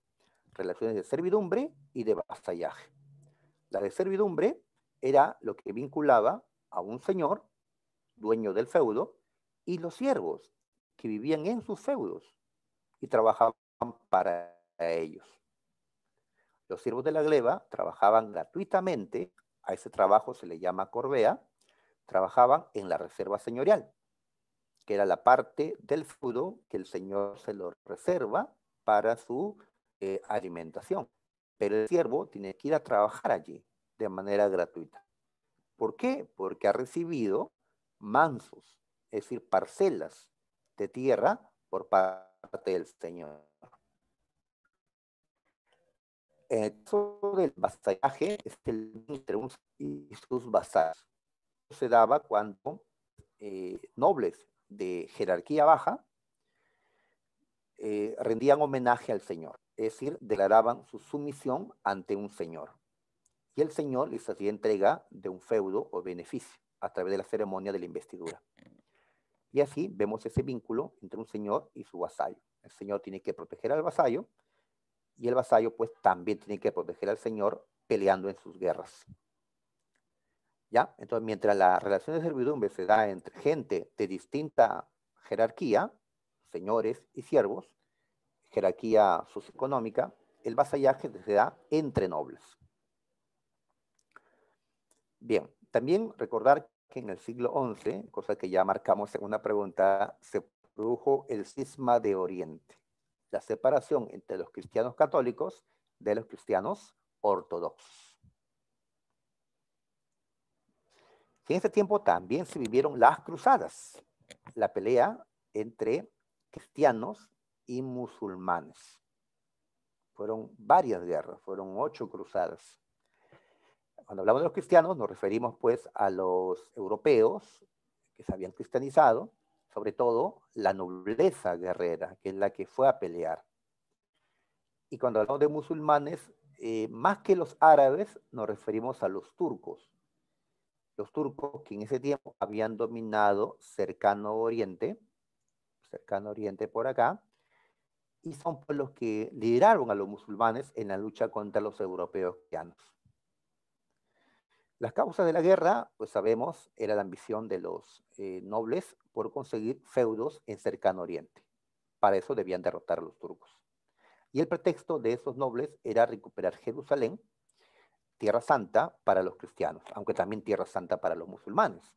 relaciones de servidumbre y de vasallaje. La de servidumbre era lo que vinculaba a un señor, dueño del feudo, y los siervos que vivían en sus feudos y trabajaban para ellos. Los siervos de la gleba trabajaban gratuitamente, a ese trabajo se le llama corvea, trabajaban en la reserva señorial, que era la parte del feudo que el señor se lo reserva para su alimentación. Pero el siervo tiene que ir a trabajar allí de manera gratuita. ¿Por qué? Porque ha recibido mansos, es decir, parcelas de tierra por parte del señor. En el caso del vasallaje, es el entre un y sus vasallos. Se daba cuando nobles de jerarquía baja rendían homenaje al señor, es decir, declaraban su sumisión ante un señor. Y el señor les hacía entrega de un feudo o beneficio a través de la ceremonia de la investidura. Y así vemos ese vínculo entre un señor y su vasallo. El señor tiene que proteger al vasallo y el vasallo pues también tiene que proteger al señor peleando en sus guerras. ¿Ya? Entonces, mientras la relación de servidumbre se da entre gente de distinta jerarquía, señores y siervos, jerarquía socioeconómica, el vasallaje se da entre nobles. Bien, también recordar que en el siglo XI, cosa que ya marcamos en una pregunta, se produjo el cisma de Oriente, la separación entre los cristianos católicos de los cristianos ortodoxos. Y en ese tiempo también se vivieron las cruzadas, la pelea entre cristianos y musulmanes. Fueron varias guerras, fueron 8 cruzadas. Cuando hablamos de los cristianos nos referimos pues a los europeos que se habían cristianizado, sobre todo la nobleza guerrera, que es la que fue a pelear. Y cuando hablamos de musulmanes, más que los árabes, nos referimos a los turcos. Los turcos que en ese tiempo habían dominado cercano Oriente por acá, y son pues los que lideraron a los musulmanes en la lucha contra los europeos cristianos. Las causas de la guerra, pues sabemos, era la ambición de los nobles por conseguir feudos en cercano Oriente. Para eso debían derrotar a los turcos. Y el pretexto de esos nobles era recuperar Jerusalén, Tierra Santa para los cristianos, aunque también Tierra Santa para los musulmanes,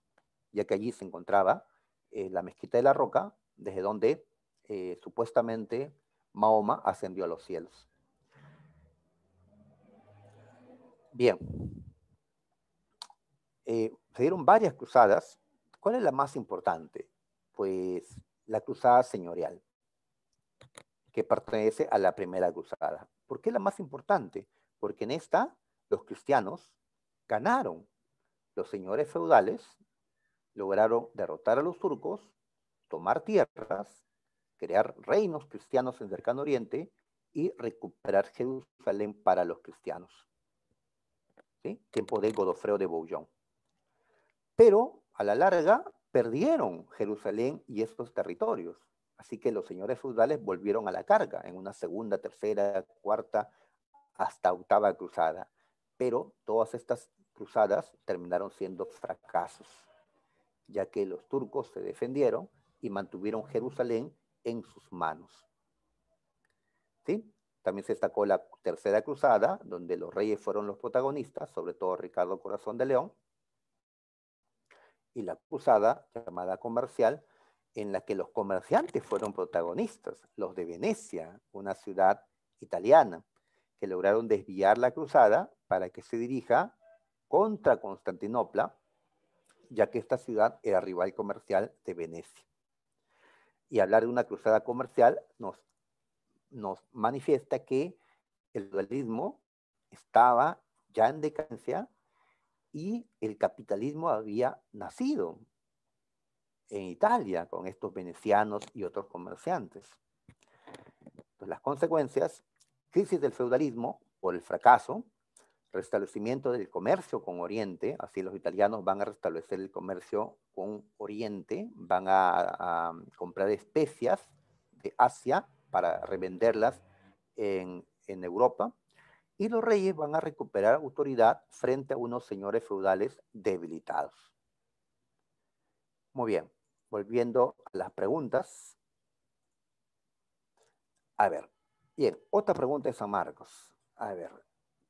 ya que allí se encontraba la Mezquita de la Roca, desde donde supuestamente Mahoma ascendió a los cielos. Bien, se dieron varias cruzadas. ¿Cuál es la más importante? Pues la cruzada señorial, que pertenece a la primera cruzada. ¿Por qué la más importante? Porque en esta los cristianos ganaron. Los señores feudales lograron derrotar a los turcos, tomar tierras, crear reinos cristianos en cercano Oriente y recuperar Jerusalén para los cristianos. ¿Sí? Tiempo de Godofredo de Bouillon. Pero a la larga perdieron Jerusalén y estos territorios. Así que los señores feudales volvieron a la carga en una segunda, tercera, cuarta, hasta octava cruzada. Pero todas estas cruzadas terminaron siendo fracasos, ya que los turcos se defendieron y mantuvieron Jerusalén en sus manos. ¿Sí? También se destacó la tercera cruzada, donde los reyes fueron los protagonistas, sobre todo Ricardo Corazón de León, y la cruzada llamada comercial, en la que los comerciantes fueron protagonistas, los de Venecia, una ciudad italiana, que lograron desviar la cruzada para que se dirija contra Constantinopla, ya que esta ciudad era rival comercial de Venecia. Y hablar de una cruzada comercial nos manifiesta que el dualismo estaba ya en decadencia y el capitalismo había nacido en Italia con estos venecianos y otros comerciantes. Entonces, las consecuencias: crisis del feudalismo por el fracaso, restablecimiento del comercio con Oriente, así los italianos van a restablecer el comercio con Oriente, van a comprar especias de Asia para revenderlas en Europa, y los reyes van a recuperar autoridad frente a unos señores feudales debilitados. Muy bien, volviendo a las preguntas. A ver, bien, otra pregunta de San Marcos. A ver,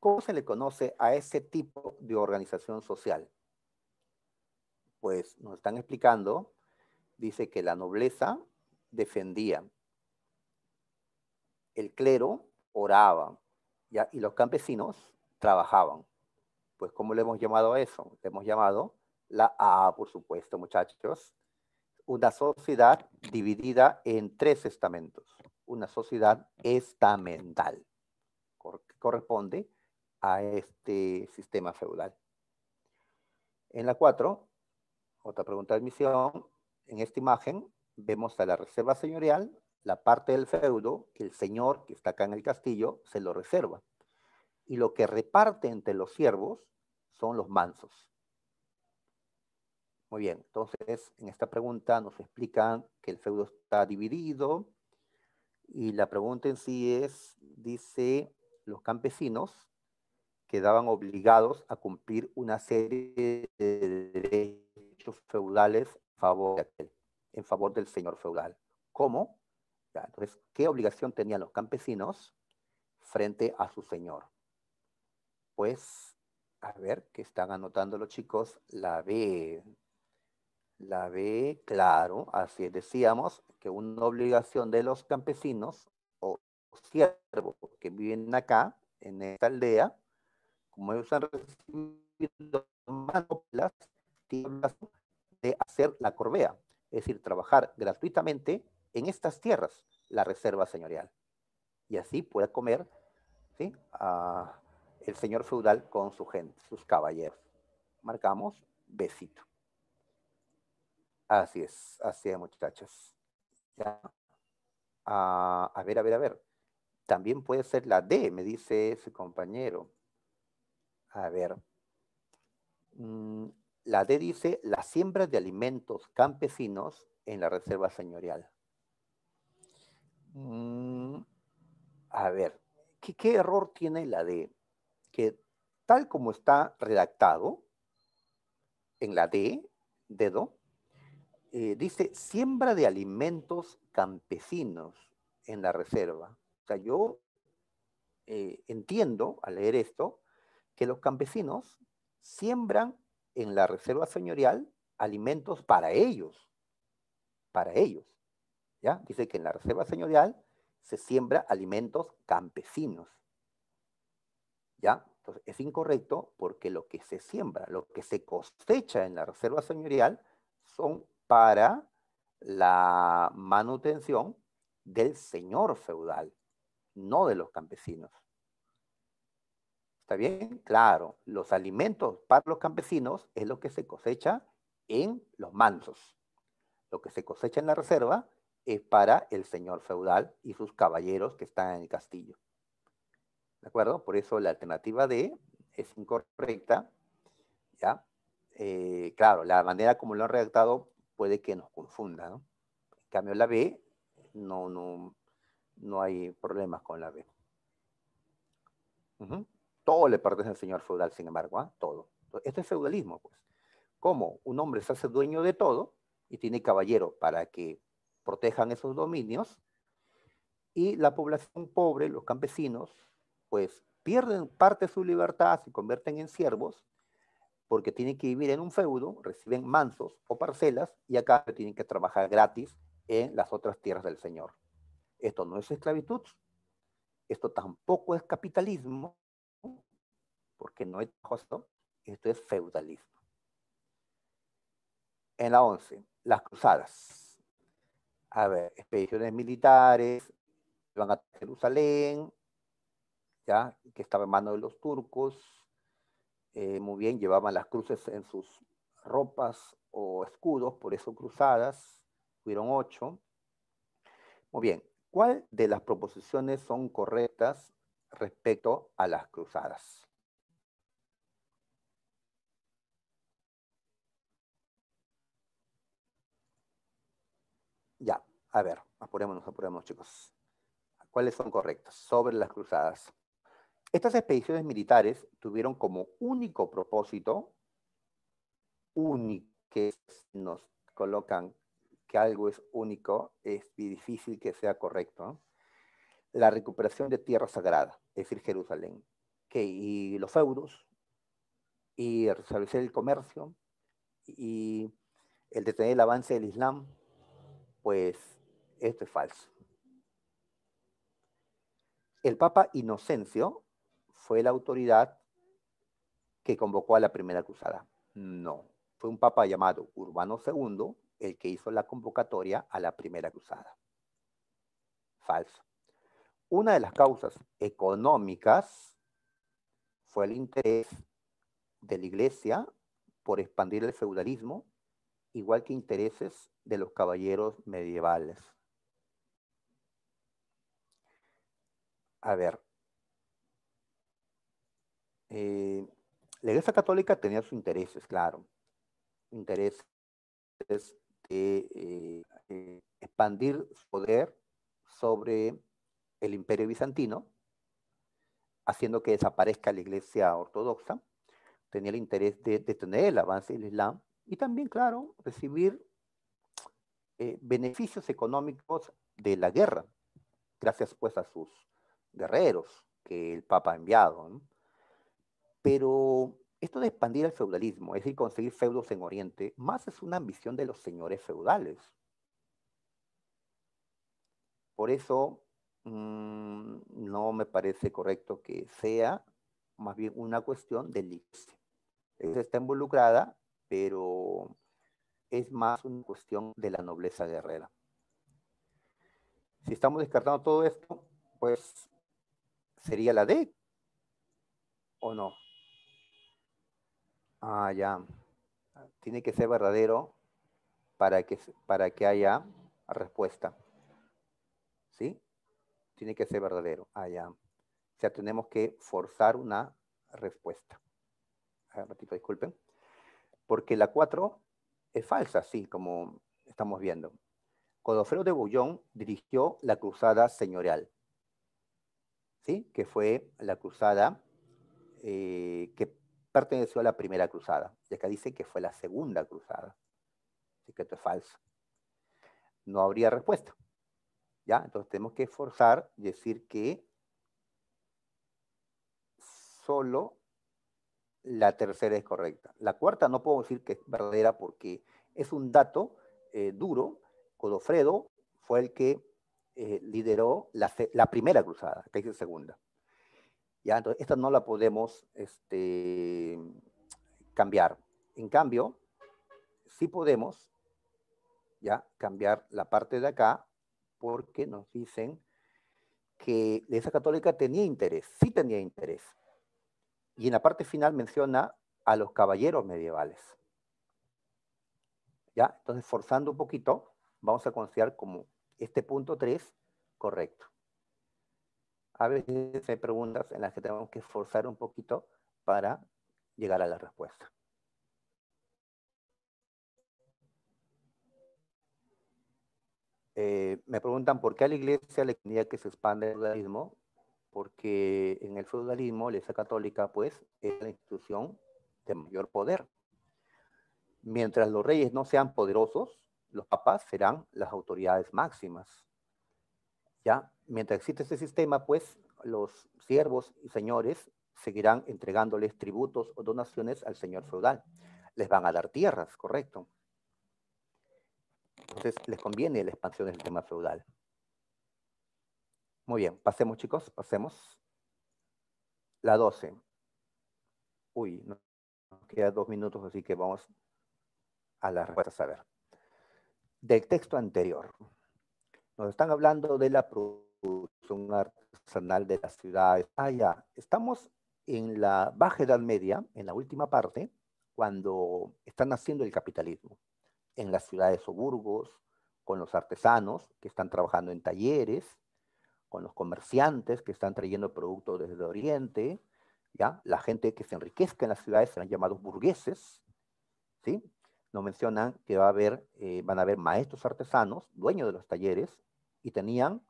¿cómo se le conoce a ese tipo de organización social? Pues nos están explicando, dice que la nobleza defendía, el clero oraba, ¿ya? Y los campesinos trabajaban. Pues ¿cómo le hemos llamado a eso? Le hemos llamado por supuesto, muchachos, una sociedad dividida en 3 estamentos. Una sociedad estamental, que corresponde a este sistema feudal. En la 4, otra pregunta de admisión, en esta imagen vemos a la reserva señorial la parte del feudo que el señor que está acá en el castillo se lo reserva. Y lo que reparte entre los siervos son los mansos. Muy bien, entonces en esta pregunta nos explican que el feudo está dividido y la pregunta en sí es, dice, los campesinos quedaban obligados a cumplir una serie de derechos feudales en favor del señor feudal. ¿Cómo? Ya, entonces, ¿qué obligación tenían los campesinos frente a su señor? Pues, a ver, ¿qué están anotando los chicos? La B, claro, así es. Decíamos que una obligación de los campesinos o siervos que viven acá, en esta aldea, como ellos han recibido manoplas, tienen de hacer la corvea, es decir, trabajar gratuitamente en estas tierras, la reserva señorial. Y así puede comer, ¿sí?, el señor feudal con su gente, sus caballeros. Marcamos besito. Así es, muchachos. Ya. A ver. También puede ser la D, me dice su compañero. A ver. La D dice la siembra de alimentos campesinos en la reserva señorial. A ver, ¿qué error tiene la D? Que tal como está redactado en la D, dedo, dice siembra de alimentos campesinos en la reserva. O sea, yo entiendo al leer esto que los campesinos siembran en la reserva señorial alimentos para ellos, ¿ya? Dice que en la reserva señorial se siembra alimentos campesinos, ¿ya? Entonces es incorrecto porque lo que se siembra, lo que se cosecha en la reserva señorial son para la manutención del señor feudal, no de los campesinos. ¿Está bien? Claro, los alimentos para los campesinos es lo que se cosecha en los mansos. Lo que se cosecha en la reserva es para el señor feudal y sus caballeros que están en el castillo. ¿De acuerdo? Por eso la alternativa D es incorrecta, ¿ya? Claro, la manera como lo han redactado puede que nos confunda, ¿no? En cambio, la B, no hay problemas con la B. Todo le pertenece al señor feudal, sin embargo, ¿eh? Todo. Esto es feudalismo, pues. Como un hombre se hace dueño de todo y tiene caballero para que protejan esos dominios, y la población pobre, los campesinos, pues pierden parte de su libertad, se convierten en siervos, porque tienen que vivir en un feudo, reciben mansos o parcelas, y acá tienen que trabajar gratis en las otras tierras del señor. Esto no es esclavitud, esto tampoco es capitalismo, porque no es justo, esto es feudalismo. En la 11, las cruzadas. A ver, expediciones militares, van a Jerusalén, ya, que estaba en manos de los turcos. Muy bien, llevaban las cruces en sus ropas o escudos, por eso cruzadas, hubieron 8. Muy bien, ¿cuál de las proposiciones son correctas respecto a las cruzadas? Ya, a ver, apurémonos, chicos. ¿Cuáles son correctas sobre las cruzadas? Estas expediciones militares tuvieron como único propósito, que nos colocan que algo es único, es difícil que sea correcto, ¿no? La recuperación de tierra sagrada, es decir, Jerusalén, y los feudos, y restablecer el comercio, y el detener el avance del Islam, pues esto es falso. El Papa Inocencio fue la autoridad que convocó a la primera cruzada. No, fue un papa llamado Urbano II el que hizo la convocatoria a la primera cruzada. Falso. Una de las causas económicas fue el interés de la iglesia por expandir el feudalismo, igual que intereses de los caballeros medievales. A ver, la Iglesia Católica tenía sus intereses, claro, intereses de expandir su poder sobre el Imperio Bizantino, haciendo que desaparezca la Iglesia Ortodoxa. Tenía el interés de detener el avance del Islam y también, claro, recibir beneficios económicos de la guerra, gracias pues a sus guerreros que el Papa ha enviado, ¿no? Pero esto de expandir el feudalismo, es decir, conseguir feudos en Oriente, más es una ambición de los señores feudales. Por eso no me parece correcto que sea más bien una cuestión de iglesia. Ella está involucrada, pero es más una cuestión de la nobleza guerrera. Si estamos descartando todo esto, pues sería la D, ¿o no? Ah, ya. Tiene que ser verdadero para que haya respuesta. ¿Sí? Tiene que ser verdadero. Ah, ya. O sea, tenemos que forzar una respuesta. Un ratito, disculpen. Porque la 4 es falsa, sí, como estamos viendo. Godofredo de Bouillon dirigió la cruzada señorial, ¿sí? Que fue la cruzada que perteneció a la primera cruzada. Y acá dice que fue la segunda cruzada. Así que esto es falso. No habría respuesta. ¿Ya? Entonces tenemos que forzar y decir que solo la tercera es correcta. La cuarta no puedo decir que es verdadera porque es un dato duro. Godofredo fue el que lideró la primera cruzada, que dice segunda. ¿Ya? Entonces, esta no la podemos cambiar. En cambio, sí podemos ya cambiar la parte de acá porque nos dicen que la Iglesia Católica tenía interés, sí tenía interés. Y en la parte final menciona a los caballeros medievales. ¿Ya? Entonces, forzando un poquito, vamos a considerar como este punto 3 correcto. A veces hay preguntas en las que tenemos que forzar un poquito para llegar a la respuesta. Me preguntan por qué a la iglesia le tenía que se expande el feudalismo, porque en el feudalismo la Iglesia Católica pues es la institución de mayor poder. Mientras los reyes no sean poderosos, los papas serán las autoridades máximas. ¿Ya? Mientras existe ese sistema, pues los siervos y señores seguirán entregándoles tributos o donaciones al señor feudal. Les van a dar tierras, correcto. Entonces les conviene la expansión del sistema feudal. Muy bien, pasemos chicos, pasemos. La 12. Uy, nos quedan 2 minutos, así que vamos a las respuestas a ver. Del texto anterior, nos están hablando de la producción artesanal de las ciudades. Ah, ya, estamos en la Baja Edad Media, en la última parte, cuando está naciendo el capitalismo, en las ciudades o burgos, con los artesanos que están trabajando en talleres, con los comerciantes que están trayendo productos desde Oriente, ¿ya? La gente que se enriquezca en las ciudades serán llamados burgueses, ¿sí? Nos mencionan que van a haber maestros artesanos, dueños de los talleres, y tenían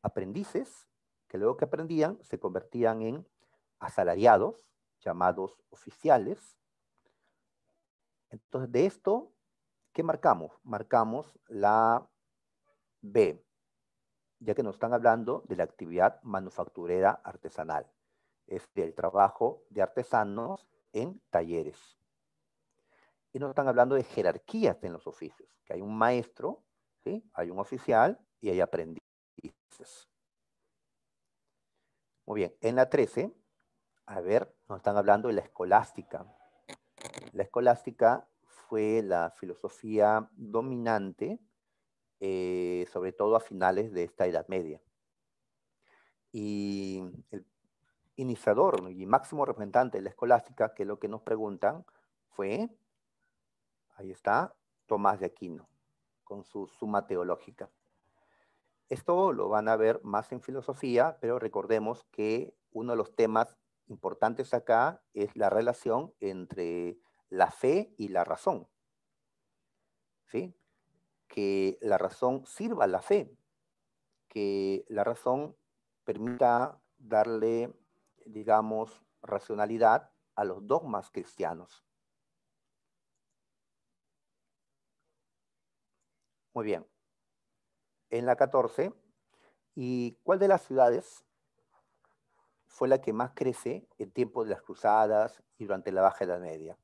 aprendices que luego que aprendían se convertían en asalariados, llamados oficiales. Entonces, de esto, ¿qué marcamos? Marcamos la B, ya que nos están hablando de la actividad manufacturera artesanal, es del trabajo de artesanos en talleres. Y nos están hablando de jerarquías en los oficios, que hay un maestro, ¿sí? Hay un oficial y hay aprendices. Muy bien, en la 13, a ver, nos están hablando de la escolástica. La escolástica fue la filosofía dominante, sobre todo a finales de esta Edad Media. Y el iniciador y máximo representante de la escolástica, que es lo que nos preguntan, fue, ahí está, Tomás de Aquino, con su Suma Teológica. Esto lo van a ver más en filosofía, pero recordemos que uno de los temas importantes acá es la relación entre la fe y la razón, ¿sí? Que la razón sirva a la fe, que la razón permita darle, digamos, racionalidad a los dogmas cristianos. Muy bien. En la 14, ¿y cuál de las ciudades fue la que más crece en tiempos de las cruzadas y durante la Baja Edad Media?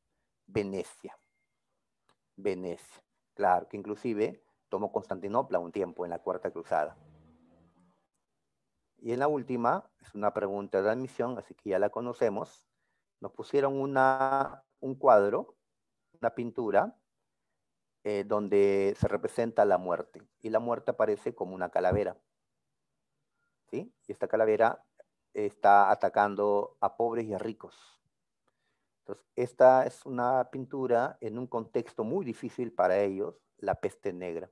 Venecia. Venecia. Claro, que inclusive tomó Constantinopla un tiempo en la Cuarta Cruzada. Y en la última, es una pregunta de admisión, así que ya la conocemos. Nos pusieron un cuadro, una pintura, donde se representa la muerte. Y la muerte aparece como una calavera. ¿Sí? Y esta calavera está atacando a pobres y a ricos. Entonces, esta es una pintura en un contexto muy difícil para ellos, la peste negra.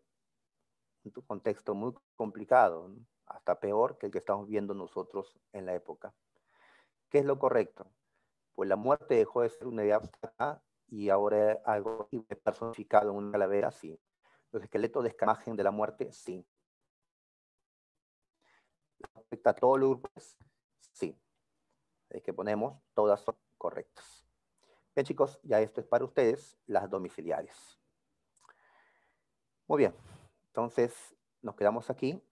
Un contexto muy complicado, ¿no? Hasta peor que el que estamos viendo nosotros en la época. ¿Qué es lo correcto? Pues la muerte dejó de ser una idea abstracta y ahora es algo personificado en una calavera, sí. Los esqueletos de escamagen de la muerte, sí. ¿Afecta a todos los grupos? Sí. Es que ponemos, todas son correctas. Bien, chicos, ya esto es para ustedes, las domiciliares. Muy bien, entonces nos quedamos aquí.